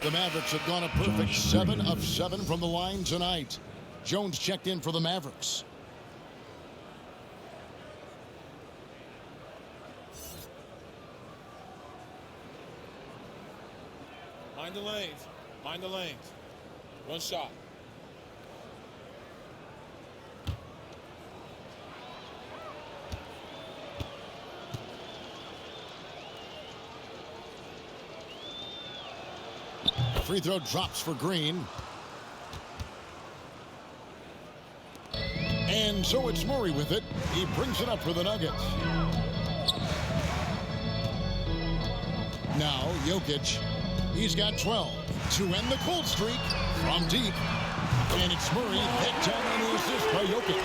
The Mavericks have gone a perfect 7 of 7 from the line tonight. Jones checked in for the Mavericks. Mind the lanes. Mind the lanes. One shot. Free throw drops for Green. And so it's Murray with it. He brings it up for the Nuggets. Now, Jokic, he's got 12 to end the cold streak from deep. And it's Murray, that time on the assist by Jokic.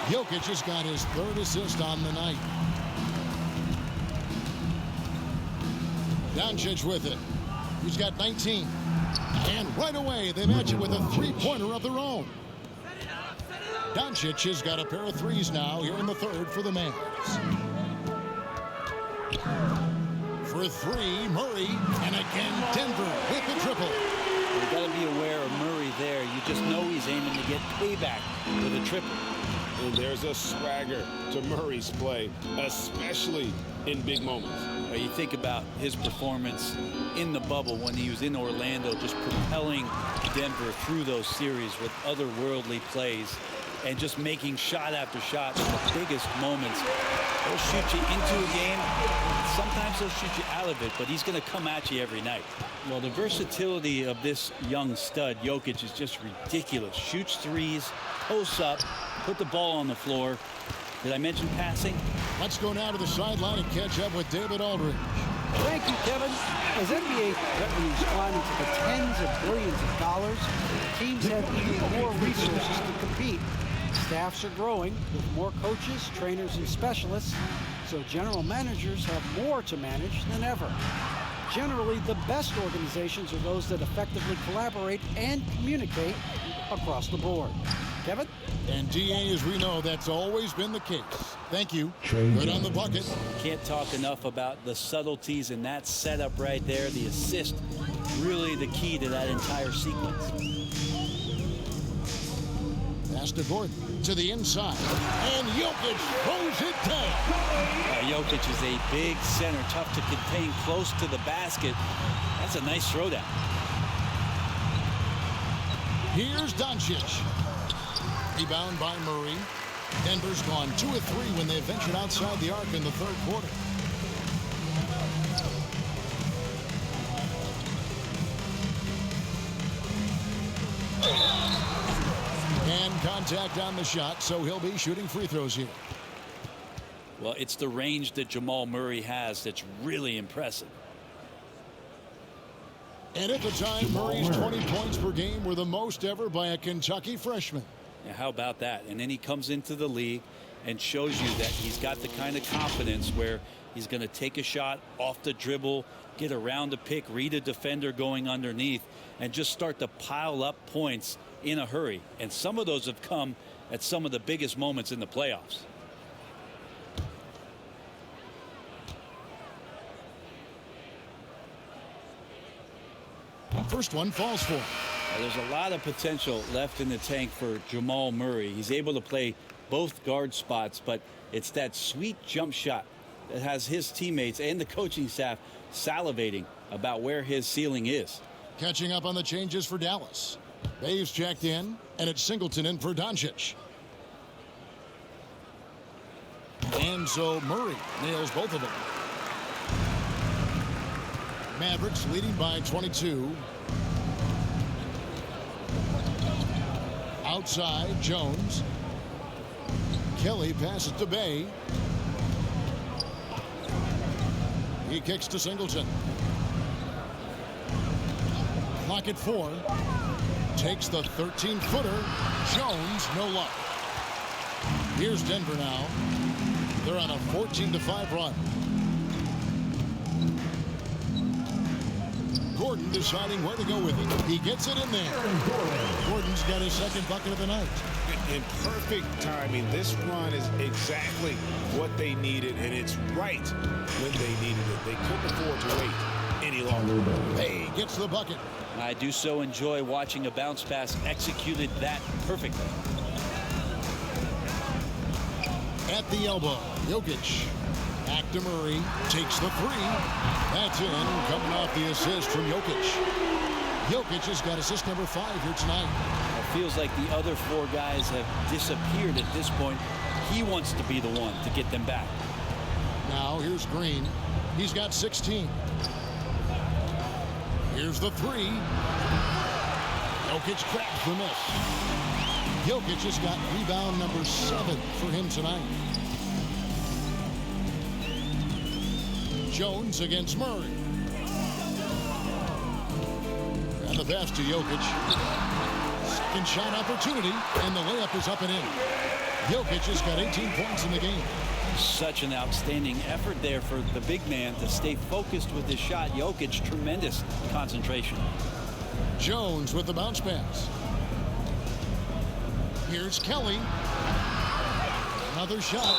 Jokic has got his third assist on the night. Doncic with it. He's got 19. And right away, they match it with a three-pointer of their own. Doncic has got a pair of threes now here in the third for the Mavs. For three, Murray, and again Denver with the triple. You've got to be aware of Murray there. You just know he's aiming to get payback with a triple. And there's a swagger to Murray's play, especially in big moments. You think about his performance in the bubble when he was in Orlando, just propelling Denver through those series with otherworldly plays and just making shot after shot in the biggest moments. They'll shoot you into a game. Sometimes they'll shoot you out of it, but he's going to come at you every night. Well, the versatility of this young stud, Jokic, is just ridiculous. Shoots threes, posts up, put the ball on the floor. Did I mention passing? Let's go now to the sideline and catch up with David Aldridge. Thank you, Kevin. As NBA revenues climb into the tens of billions of dollars, teams have even more resources to compete. Staffs are growing with more coaches, trainers, and specialists, so general managers have more to manage than ever. Generally, the best organizations are those that effectively collaborate and communicate across the board. Kevin? And DA, as we know, that's always been the case. Thank you. Good on the bucket. Can't talk enough about the subtleties in that setup right there. The assist, really the key to that entire sequence. Pass to Gordon to the inside. And Jokic throws it down. Jokic is a big center, tough to contain close to the basket. That's a nice throwdown. Here's Doncic. Rebound by Murray. Denver's gone 2 of 3 when they ventured outside the arc in the third quarter. And contact on the shot, so he'll be shooting free throws here. Well, it's the range that Jamal Murray has that's really impressive. And at the time, Murray's 20 points per game were the most ever by a Kentucky freshman. Yeah, how about that? And then he comes into the league and shows you that he's got the kind of confidence where he's going to take a shot off the dribble, get around a pick, read a defender going underneath, and just start to pile up points in a hurry. And some of those have come at some of the biggest moments in the playoffs. First one falls for him. There's a lot of potential left in the tank for Jamal Murray. He's able to play both guard spots, but it's that sweet jump shot that has his teammates and the coaching staff salivating about where his ceiling is. Catching up on the changes for Dallas. Bays checked in, and it's Singleton in for Doncic. And so Murray nails both of them. Mavericks leading by 22. Outside, Jones. Kelly passes to Bay. He kicks to Singleton. Clock at 4. Takes the 13-footer. Jones, no luck. Here's Denver now. They're on a 14-5 run. Gordon deciding where to go with it. He gets it in there. Gordon's got his second bucket of the night. In perfect timing, this run is exactly what they needed, and it's right when they needed it. They couldn't afford to wait any longer. Hey, gets the bucket. I do so enjoy watching a bounce pass executed that perfectly. At the elbow, Jokic. Back to Murray. Takes the 3. That's in. Coming off the assist from Jokic. Jokic has got assist number 5 here tonight. It feels like the other 4 guys have disappeared at this point. He wants to be the one to get them back. Now here's Green. He's got 16. Here's the 3. Jokic cracks the miss. Jokic has got rebound number 7 for him tonight. Jones against Murray. And the pass to Jokic. Second shot opportunity, and the layup is up and in. Jokic has got 18 points in the game. Such an outstanding effort there for the big man to stay focused with his shot. Jokic, tremendous concentration. Jones with the bounce pass. Here's Kelly. Another shot,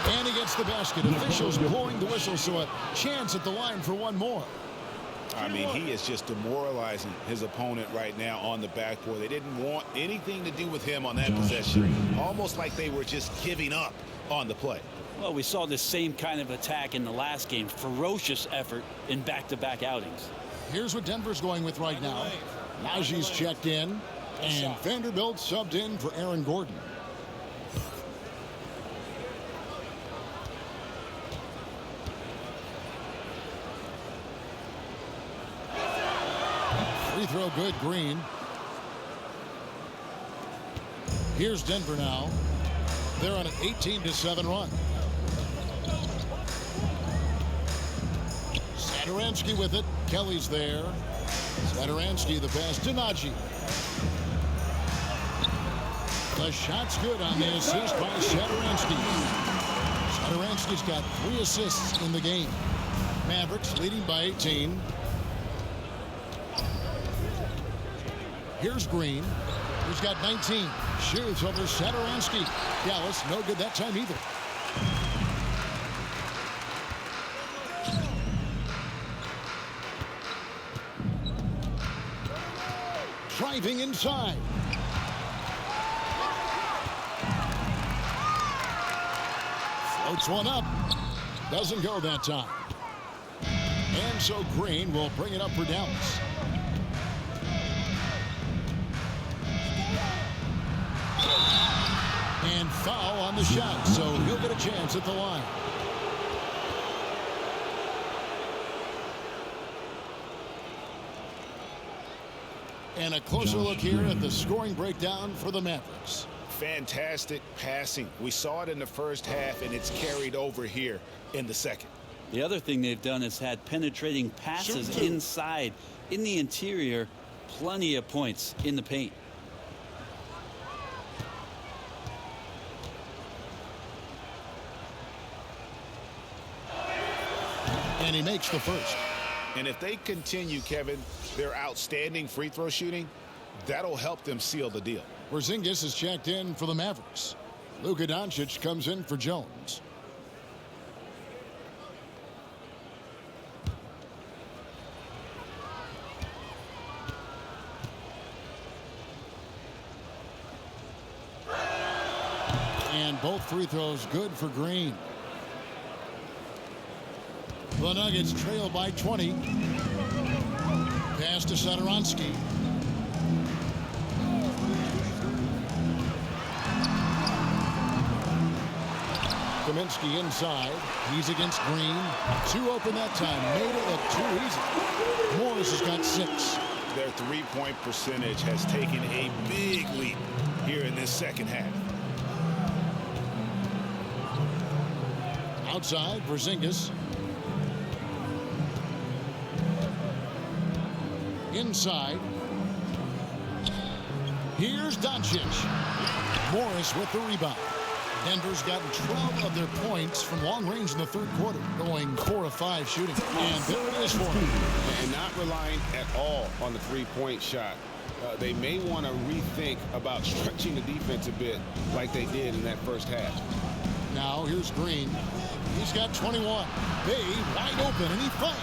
and he gets the basket. Officials blowing the whistle, so a chance at the line for one more. I mean, he is just demoralizing his opponent right now on the backboard. They didn't want anything to do with him on that possession. Almost like they were just giving up on the play. Well, we saw this same kind of attack in the last game. Ferocious effort in back-to-back outings. Here's what Denver's going with right now. Najee's checked in, and Vanderbilt subbed in for Aaron Gordon. Free throw good, Green. Here's Denver now. They're on an 18-7 run. Satoransky with it. Kelly's there. Satoransky the pass to Najee. The shot's good on the assist by Satoransky. Satoransky's got 3 assists in the game. Mavericks leading by 18. Here's Green. He's got 19. Shoots over Satoransky. Dallas no good that time either. Driving inside. Floats one up. Doesn't go that time. And so Green will bring it up for Dallas. And foul on the shot, so he'll get a chance at the line. And a closer look here at the scoring breakdown for the Mavericks. Fantastic passing. We saw it in the first half, and it's carried over here in the second. The other thing they've done is had penetrating passes inside. In the interior, plenty of points in the paint. And he makes the first. And if they continue, Kevin, their outstanding free throw shooting, that'll help them seal the deal. Porzingis is checked in for the Mavericks. Luka Doncic comes in for Jones. And both free throws good for Green. The Nuggets trail by 20. Pass to Satoransky. Kaminsky inside. He's against Green. 2 open that time. Made it look too easy. Morris has got 6. Their three-point percentage has taken a big leap here in this second half. Outside, Porzingis. Inside. Here's Doncic. Morris with the rebound. Denver's gotten 12 of their points from long range in the third quarter, going 4 of 5 shooting. And there it is for them. And not relying at all on the three-point shot. They may want to rethink about stretching the defense a bit like they did in that first half. Now here's Green. He's got 21. Bay wide open, and he fired.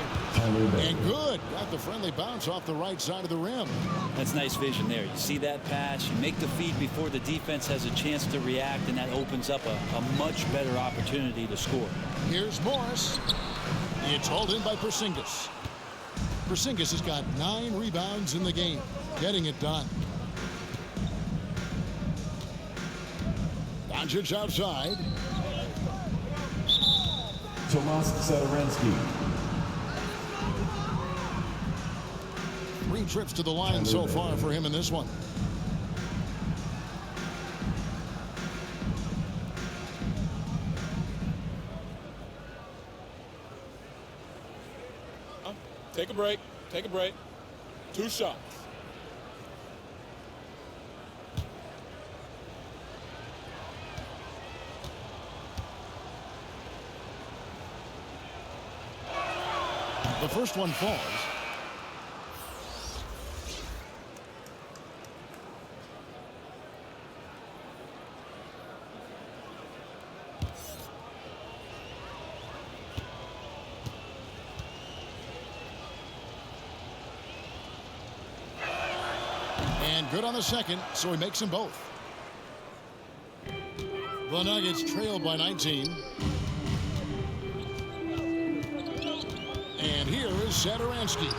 And good. Got the friendly bounce off the right side of the rim. That's nice vision there. You see that pass, you make the feed before the defense has a chance to react, and that opens up a much better opportunity to score. Here's Morris. It's hauled in by Porzingis. Porzingis has got 9 rebounds in the game, getting it done. Doncic outside. Tomas Satoransky. 3 trips to the line so far for him in this one. Take a break. Take a break. 2 shots. The first one falls. And good on the second, so he makes them both. The Nuggets trail by 19. And here is Satoransky.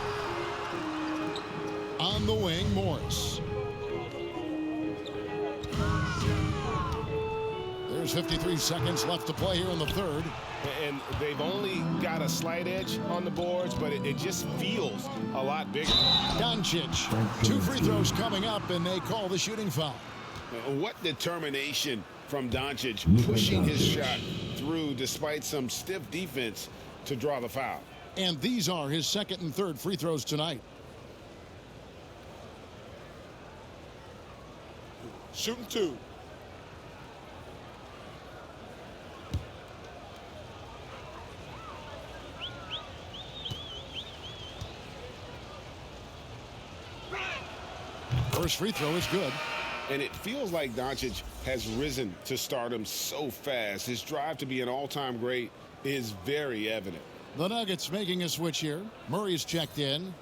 On the wing, Morris. There's 53 seconds left to play here in the third. And they've only got a slight edge on the boards, but it just feels a lot bigger. Doncic. 2 free throws coming up, and they call the shooting foul. What determination from Doncic, pushing his shot through despite some stiff defense to draw the foul. And these are his second and third free throws tonight. Shooting 2. First free throw is good. And it feels like Doncic has risen to stardom so fast. His drive to be an all-time great is very evident. The Nuggets making a switch here. Murray's checked in.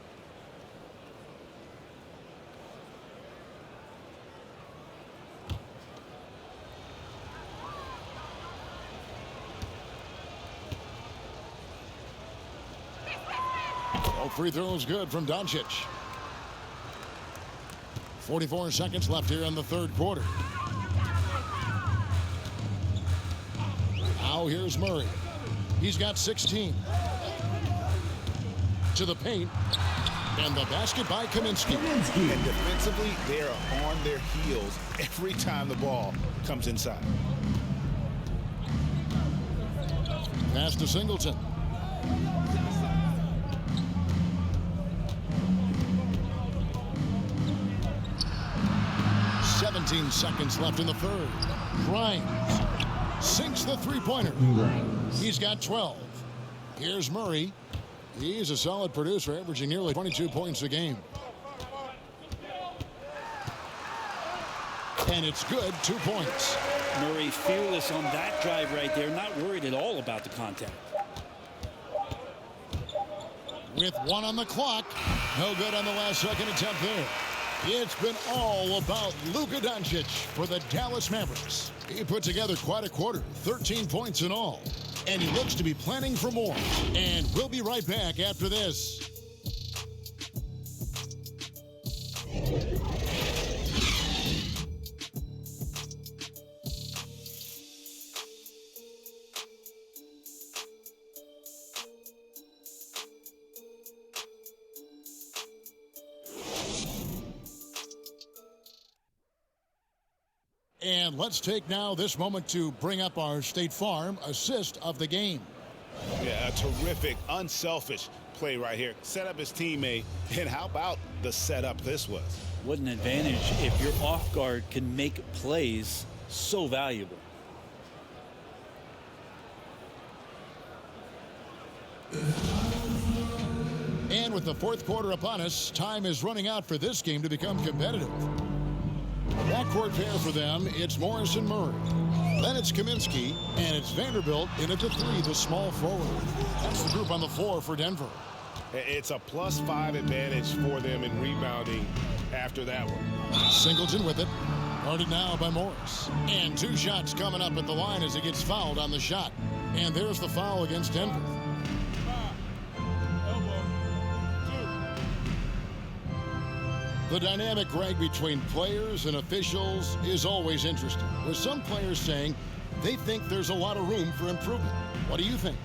All free throws good from Doncic. 44 seconds left here in the third quarter. Now here's Murray. He's got 16. To the paint. And the basket by Kaminsky. And defensively, they are on their heels every time the ball comes inside. Pass to Singleton. .17 seconds left in the third. Grimes sinks the three-pointer. He's got 12. Here's Murray. He's a solid producer, averaging nearly 22 points a game. And it's good, 2 points. Murray fearless on that drive right there, not worried at all about the contact. With 1 on the clock, no good on the last second attempt there. It's been all about Luka Doncic for the Dallas Mavericks. He put together quite a quarter, 13 points in all. And he looks to be planning for more. And we'll be right back after this. And let's take now this moment to bring up our State Farm assist of the game. Yeah, a terrific, unselfish play right here. Set up his teammate, and how about the setup this was? What an advantage if your off guard can make plays so valuable. And with the fourth quarter upon us, time is running out for this game to become competitive. Backcourt pair for them, it's Morris and Murray. Then it's Kaminsky, and it's Vanderbilt in at the 3, the small forward. That's the group on the floor for Denver. It's a +5 advantage for them in rebounding after that one. Singleton with it. Guarded now by Morris. And 2 shots coming up at the line as he gets fouled on the shot. And there's the foul against Denver. The dynamic, Greg, between players and officials is always interesting, with some players saying they think there's a lot of room for improvement. What do you think?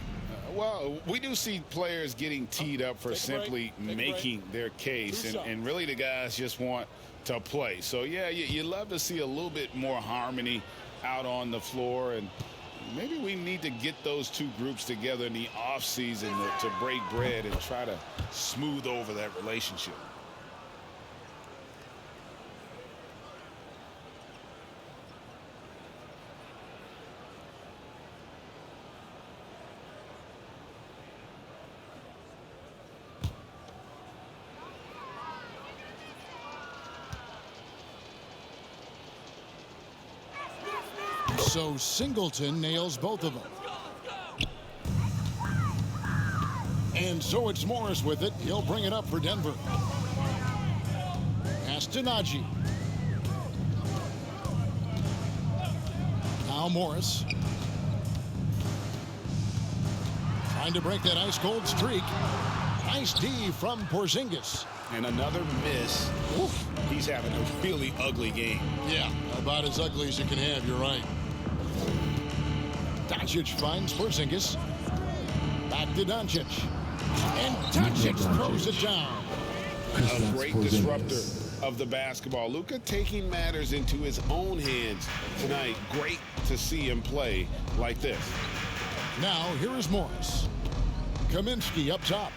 Well, we do see players getting teed up for simply making their case, and really the guys just want to play. So, yeah, you love to see a little bit more harmony out on the floor, and maybe we need to get those two groups together in the offseason to break bread and try to smooth over that relationship. So Singleton nails both of them. And so it's Morris with it. He'll bring it up for Denver. Pass to Najee. Now Morris. Trying to break that ice-cold streak. Nice D from Porzingis. And another miss. Oof. He's having a really ugly game. Yeah, about as ugly as you can have, you're right. Doncic finds Porzingis. Back to Doncic. And Doncic throws it down. A great disruptor of the basketball. Luka taking matters into his own hands tonight. Great to see him play like this. Now, here is Morris. Kaminsky up top.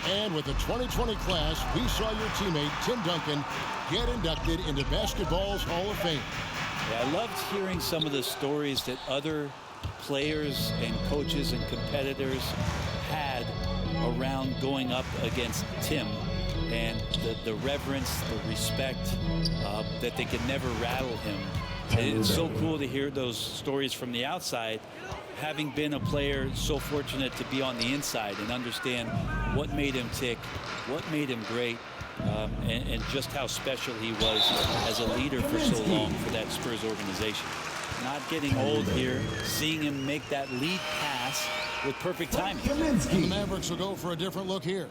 And with the 2020 class, we saw your teammate, Tim Duncan, get inducted into basketball's Hall of Fame. Yeah, I loved hearing some of the stories that other players and coaches and competitors had around going up against Tim, and the reverence, the respect, that they could never rattle him. And it's so cool to hear those stories from the outside, having been a player so fortunate to be on the inside and understand what made him tick, what made him great, and just how special he was as a leader for so long for that Spurs organization. Not getting old here, seeing him make that lead pass with perfect timing. The Mavericks will go for a different look here.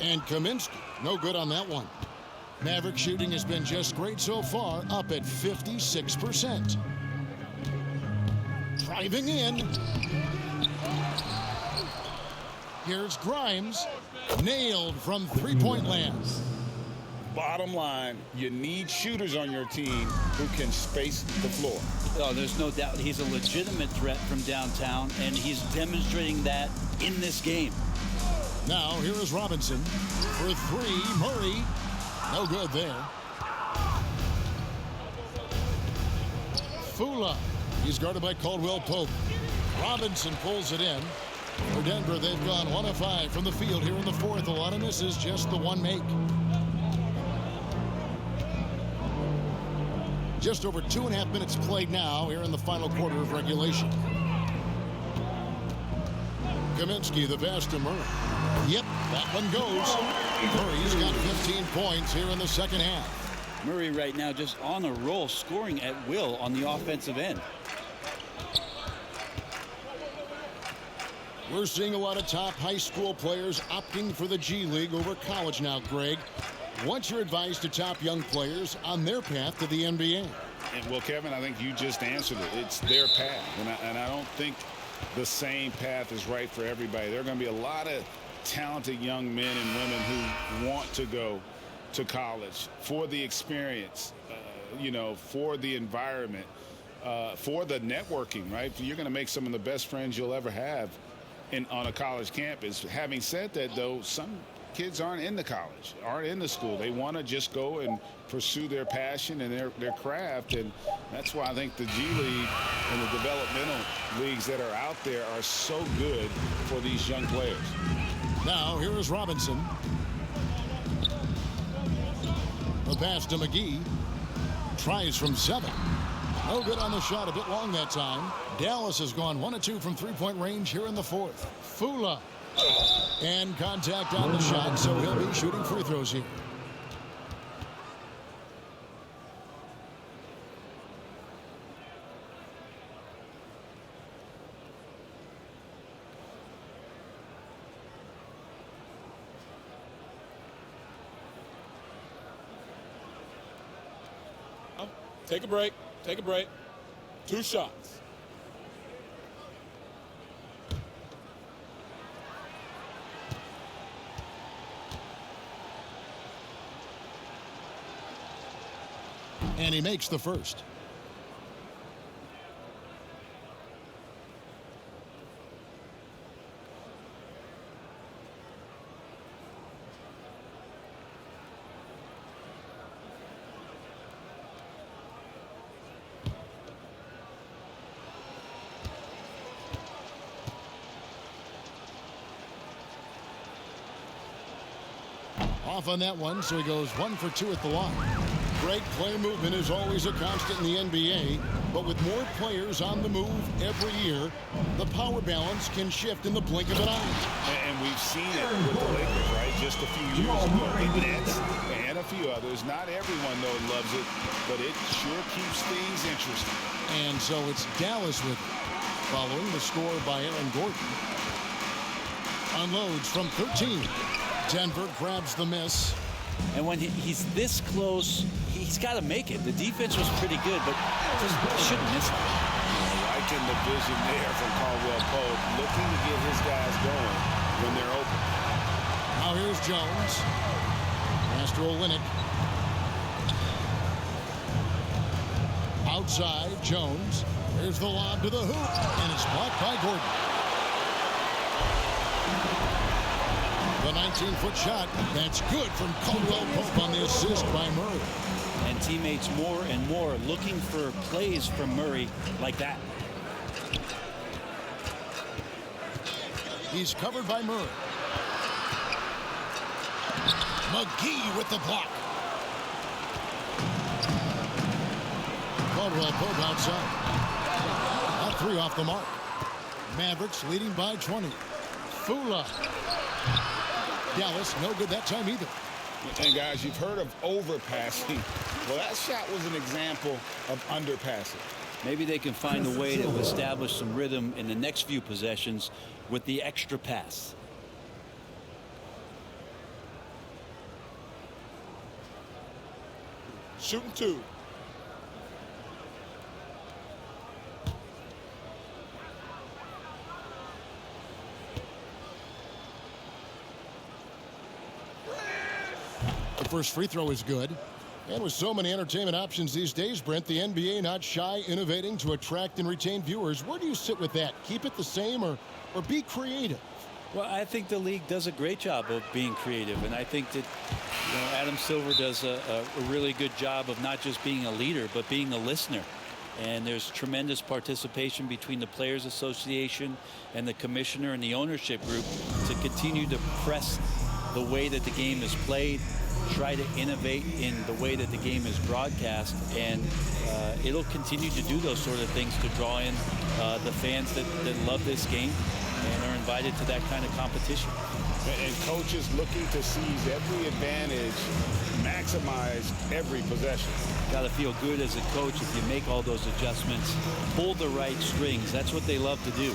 And Kaminsky, no good on that one. Maverick shooting has been just great so far, up at 56%. Driving in. Here's Grimes, nailed from three-point land. Bottom line, you need shooters on your team who can space the floor. Oh, there's no doubt he's a legitimate threat from downtown, and he's demonstrating that in this game. Now, here is Robinson for three. Murray, no good there. Fula, he's guarded by Caldwell Pope. Robinson pulls it in. For Denver, they've gone 1 of 5 from the field here in the fourth. A lot of misses, just the one make. Just over 2.5 minutes played now here in the final quarter of regulation. Kaminsky, the pass to Murray. Yep, that one goes. Murray's got 15 points here in the second half. Murray right now just on a roll, scoring at will on the offensive end. We're seeing a lot of top high school players opting for the G League over college now, Greg. What's your advice to top young players on their path to the NBA? And well, Kevin, I think you just answered it. It's their path, and I don't think the same path is right for everybody. There are going to be a lot of talented young men and women who want to go to college for the experience, for the environment, for the networking, right? You're going to make some of the best friends you'll ever have on a college campus. Having said that, though, some kids aren't in the college, aren't in the school. They want to just go and pursue their passion and their craft, and that's why I think the G League and the developmental leagues that are out there are so good for these young players. Now, here is Robinson. The pass to McGee. Tries from 7. No good on the shot, a bit long that time. Dallas has gone 1 of 2 from three-point range here in the fourth. Fula. And contact on the shot, so he'll be shooting free throws here. Take a break. Take a break. 2 shots. And he makes the first. Off on that one, so he goes 1 for 2 at the line. Great player movement is always a constant in the NBA, but with more players on the move every year, the power balance can shift in the blink of an eye. And we've seen it with the Lakers, right? Just a few years ago. The Nets and a few others. Not everyone, though, loves it, but it sure keeps things interesting. And so it's Dallas with it, following the score by Aaron Gordon. Unloads from 13. Denver grabs the miss. And when he's this close, he's got to make it. The defense was pretty good, but just shouldn't miss it. Liking the vision there from Caldwell Pope, looking to get his guys going when they're open. Now here's Jones. Master Olynyk. Outside, Jones. There's the lob to the hoop, and it's blocked by Gordon. The 19-foot shot, that's good from Caldwell Pope on the assist by Murray. And teammates more and more looking for plays from Murray like that. He's covered by Murray. McGee with the block. Caldwell Pope outside. That 3 off the mark. Mavericks leading by 20. Fula. Dallas, no good that time either. And guys, you've heard of overpassing. Well, that shot was an example of underpassing. Maybe they can find a way to establish some rhythm in the next few possessions with the extra pass. Shooting 2. The first free throw is good. And with so many entertainment options these days, Brent, the NBA not shy innovating to attract and retain viewers. Where do you sit with that? Keep it the same or be creative? Well, I think the league does a great job of being creative, and I think that Adam Silver does a really good job of not just being a leader, but being a listener. And there's tremendous participation between the Players Association and the commissioner and the ownership group to continue to press the way that the game is played, try to innovate in the way that the game is broadcast, and it'll continue to do those sort of things to draw in the fans that love this game and are invited to that kind of competition. And coaches looking to seize every advantage, maximize every possession. Got to feel good as a coach if you make all those adjustments, pull the right strings. That's what they love to do.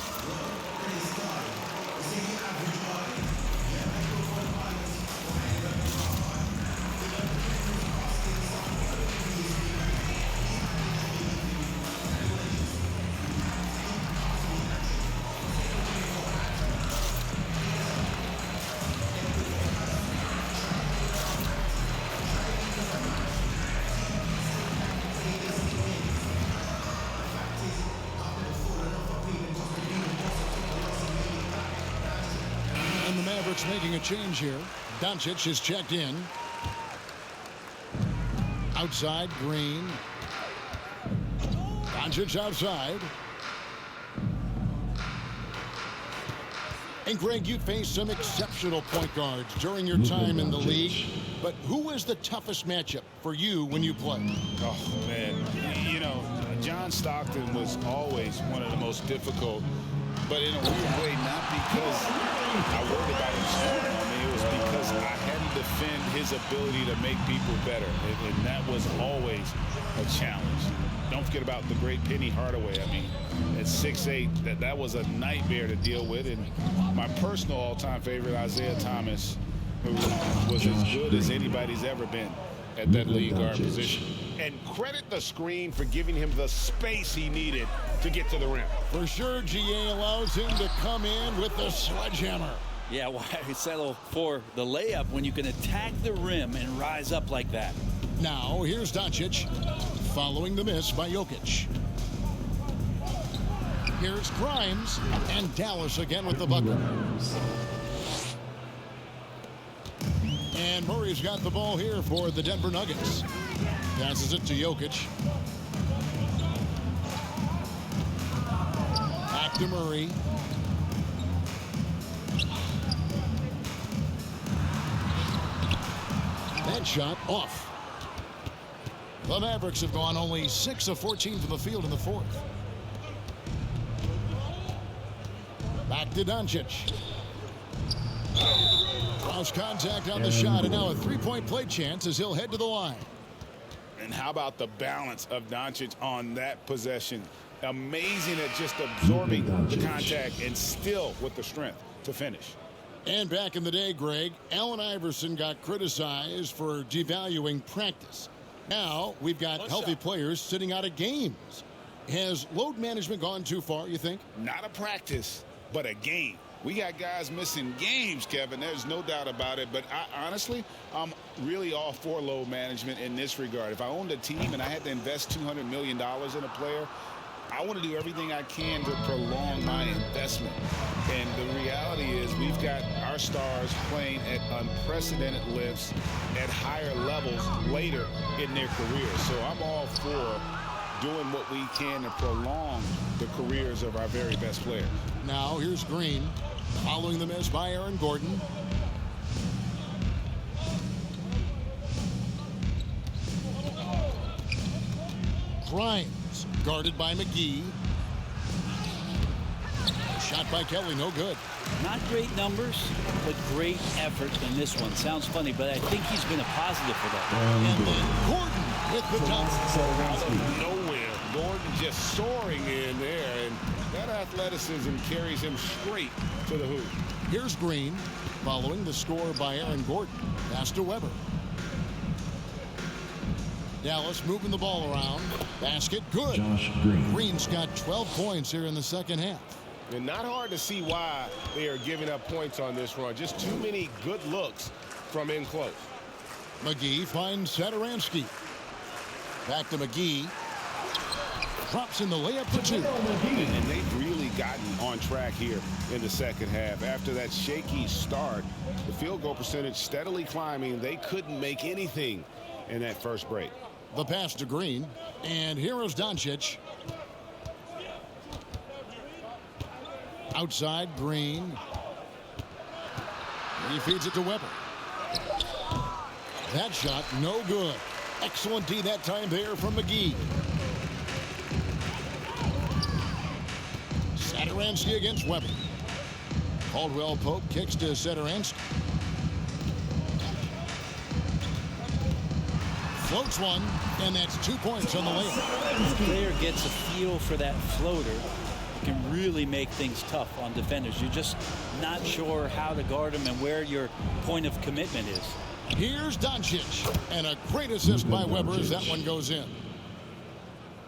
Making a change here. Doncic is checked in. Outside, Green. Doncic outside. And Greg, you faced some exceptional point guards during your time in the league, but who was the toughest matchup for you when you played? Oh, man. You know, John Stockton was always one of the most difficult, but in a weird way, not because I worried about him scoring on me. It was because I had to defend his ability to make people better, and that was always a challenge. Don't forget about the great Penny Hardaway. I mean, at 6'8", that was a nightmare to deal with. And my personal all-time favorite, Isaiah Thomas, who was as good as anybody's ever been at that lead guard position. And credit the screen for giving him the space he needed to get to the rim. For sure, GA allows him to come in with the sledgehammer. Yeah, why settle for the layup when you can attack the rim and rise up like that? Now, here's Doncic, following the miss by Jokic. Here's Grimes, and Dallas again with the bucket. And Murray's got the ball here for the Denver Nuggets. Passes it to Jokic. Back to Murray. That shot off. The Mavericks have gone only 6 of 14 from the field in the fourth. Back to Doncic. Cross contact on the shot, and now a three-point play chance as he'll head to the line. And how about the balance of Doncic on that possession? Amazing at just absorbing the contact and still with the strength to finish. And back in the day, Greg, Allen Iverson got criticized for devaluing practice. Now we've got healthy players sitting out of games. Has load management gone too far, you think? Not a practice, but a game. We got guys missing games, Kevin. There's no doubt about it. But honestly, I'm really all for load management in this regard. If I owned a team and I had to invest $200 million in a player, I want to do everything I can to prolong my investment. And the reality is we've got our stars playing at unprecedented lifts at higher levels later in their careers. So I'm all for doing what we can to prolong the careers of our very best players. Now here's Green, following the miss by Aaron Gordon. Grimes, guarded by McGee. Shot by Kelly, no good. Not great numbers, but great effort in this one. Sounds funny, but I think he's been a positive for that. And then Gordon with the dunk. Out of nowhere, Gordon just soaring in there, and that athleticism carries him straight to the hoop. Here's Green, following the score by Aaron Gordon. Pass to Weber. Dallas moving the ball around. Basket, good. Green's got 12 points here in the second half. And not hard to see why they are giving up points on this run. Just too many good looks from in close. McGee finds Satoransky. Back to McGee. Drops in the layup for two. And they've really gotten on track here in the second half. After that shaky start, the field goal percentage steadily climbing. They couldn't make anything in that first break. The pass to Green. And here is Doncic. Outside, Green. He feeds it to Weber. That shot, no good. Excellent D that time there from McGee. Satoransky against Weber. Caldwell Pope kicks to Satoransky. Floats one, and that's 2 points on the layup. If the player gets a feel for that floater, can really make things tough on defenders. You're just not sure how to guard them and where your point of commitment is. Here's Doncic, and a great assist by Weber as that one goes in.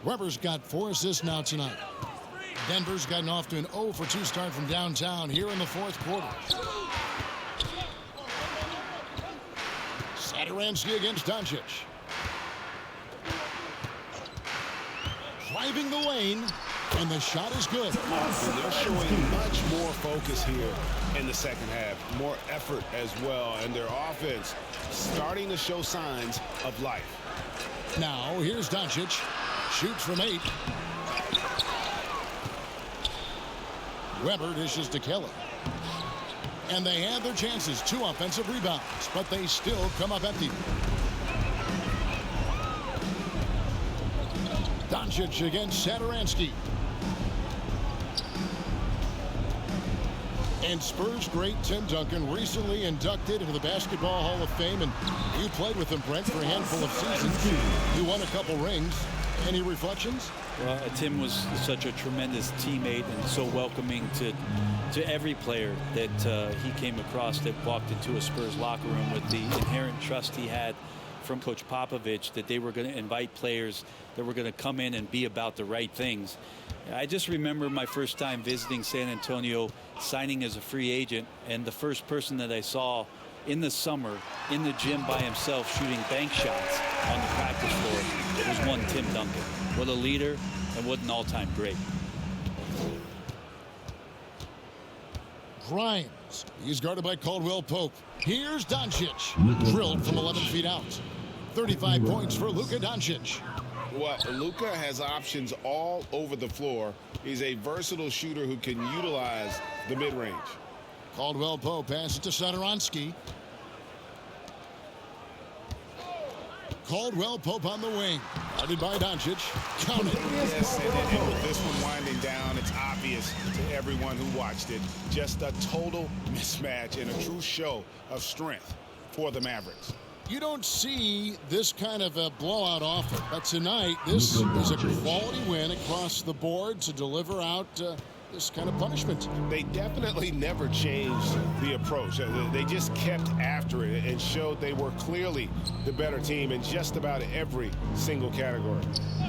Weber's got 4 assists now tonight. Denver's gotten off to an 0 for 2 start from downtown here in the fourth quarter. Satoransky against Doncic. Driving the lane. And the shot is good. And they're showing much more focus here in the second half. More effort as well. And their offense starting to show signs of life. Now, here's Doncic. Shoots from 8. Weber dishes to Kelly. And they have their chances. 2 offensive rebounds. But they still come up empty. Doncic against Satoransky. And Spurs great Tim Duncan recently inducted into the Basketball Hall of Fame, and you played with him, Brent, for a handful of seasons. You won a couple rings. Any reflections? Well, Tim was such a tremendous teammate and so welcoming to every player that he came across that walked into a Spurs locker room with the inherent trust he had from Coach Popovich that they were going to invite players that were going to come in and be about the right things. I just remember my first time visiting San Antonio, signing as a free agent, and the first person that I saw in the summer in the gym by himself shooting bank shots on the practice floor was one Tim Duncan. What a leader and what an all-time great. Grimes. He's guarded by Caldwell Pope. Here's Doncic. Drilled from 11 feet out. 35 points for Luka Doncic. Well, Luka has options all over the floor. He's a versatile shooter who can utilize the mid-range. Caldwell Pope passes to Satoransky. Caldwell Pope on the wing. Guarded by Doncic. Counted. Yes, and with this one winding down, it's obvious to everyone who watched it. Just a total mismatch and a true show of strength for the Mavericks. You don't see this kind of a blowout often, but tonight this is a quality win across the board to deliver out this kind of punishment. They definitely never changed the approach. They just kept after it and showed they were clearly the better team in just about every single category.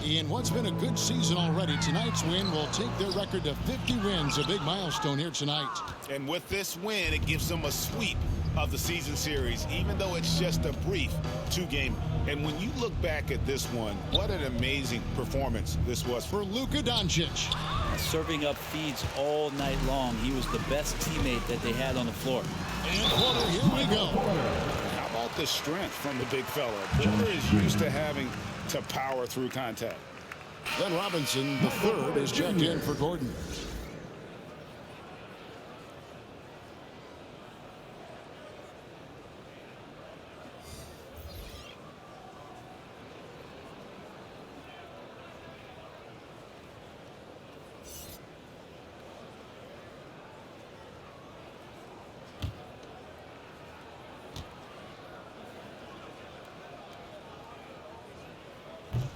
In what's been a good season already, tonight's win will take their record to 50 wins, a big milestone here tonight. And with this win, it gives them a sweep of the season series, even though it's just a brief 2-game. And when you look back at this one, what an amazing performance this was for Luka Doncic. Serving up feeds all night long. He was the best teammate that they had on the floor. And Porter, here we go. How about the strength from the big fella? Porter is used to having to power through contact. Then Robinson, the third, is checked in for Gordon.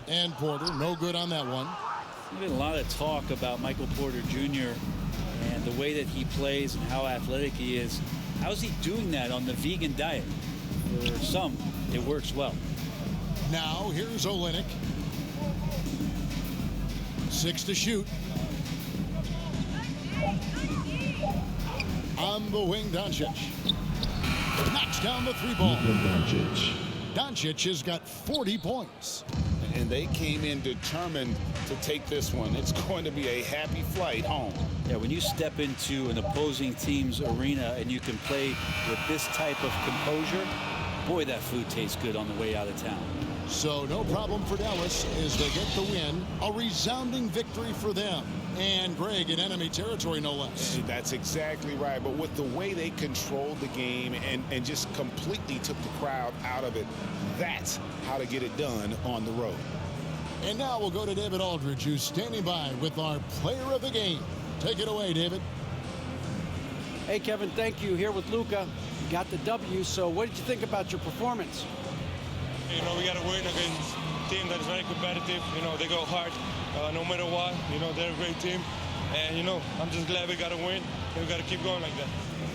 And Porter, no good on that one. There's been a lot of talk about Michael Porter Jr. and the way that he plays and how athletic he is. How's he doing that on the vegan diet? For some, it works well. Now, here's Olynyk. 6 to shoot. On the wing, Doncic. Knocks down the 3-ball. Doncic has got 40 points. And they came in determined to take this one. It's going to be a happy flight home. Yeah, when you step into an opposing team's arena and you can play with this type of composure, boy, that food tastes good on the way out of town. So no problem for Dallas as they get the win. A resounding victory for them. And Greg in enemy territory, no less. That's exactly right. But with the way they controlled the game and just completely took the crowd out of it, that's how to get it done on the road. And now we'll go to David Aldridge, who's standing by with our player of the game. Take it away, David. Hey, Kevin, thank you. Here with Luka. You got the W, so what did you think about your performance? You know, we got to win against a team that is very competitive. You know, they go hard no matter what. You know, they're a great team. And, you know, I'm just glad we got to win, and we got to keep going like that.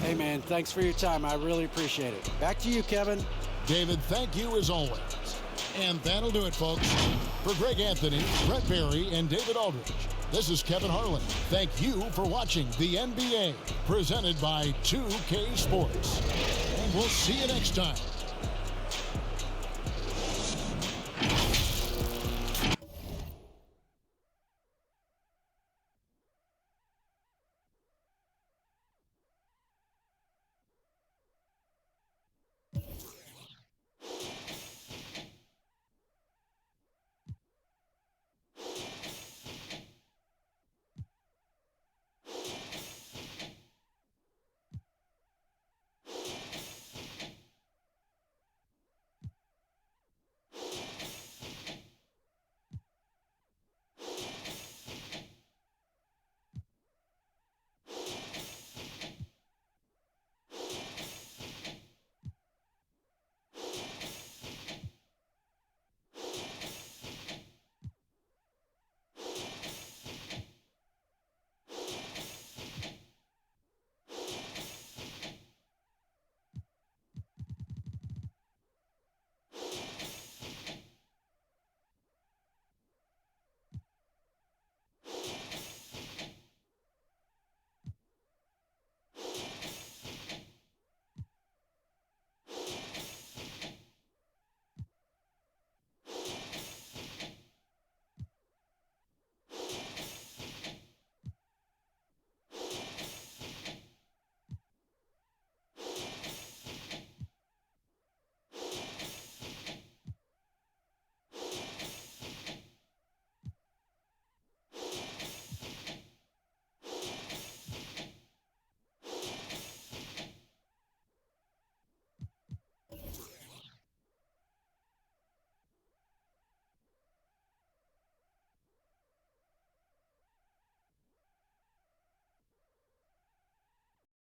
Hey, man, thanks for your time. I really appreciate it. Back to you, Kevin. David, thank you as always. And that'll do it, folks. For Greg Anthony, Brett Barry, and David Aldridge, this is Kevin Harlan. Thank you for watching the NBA, presented by 2K Sports. And we'll see you next time.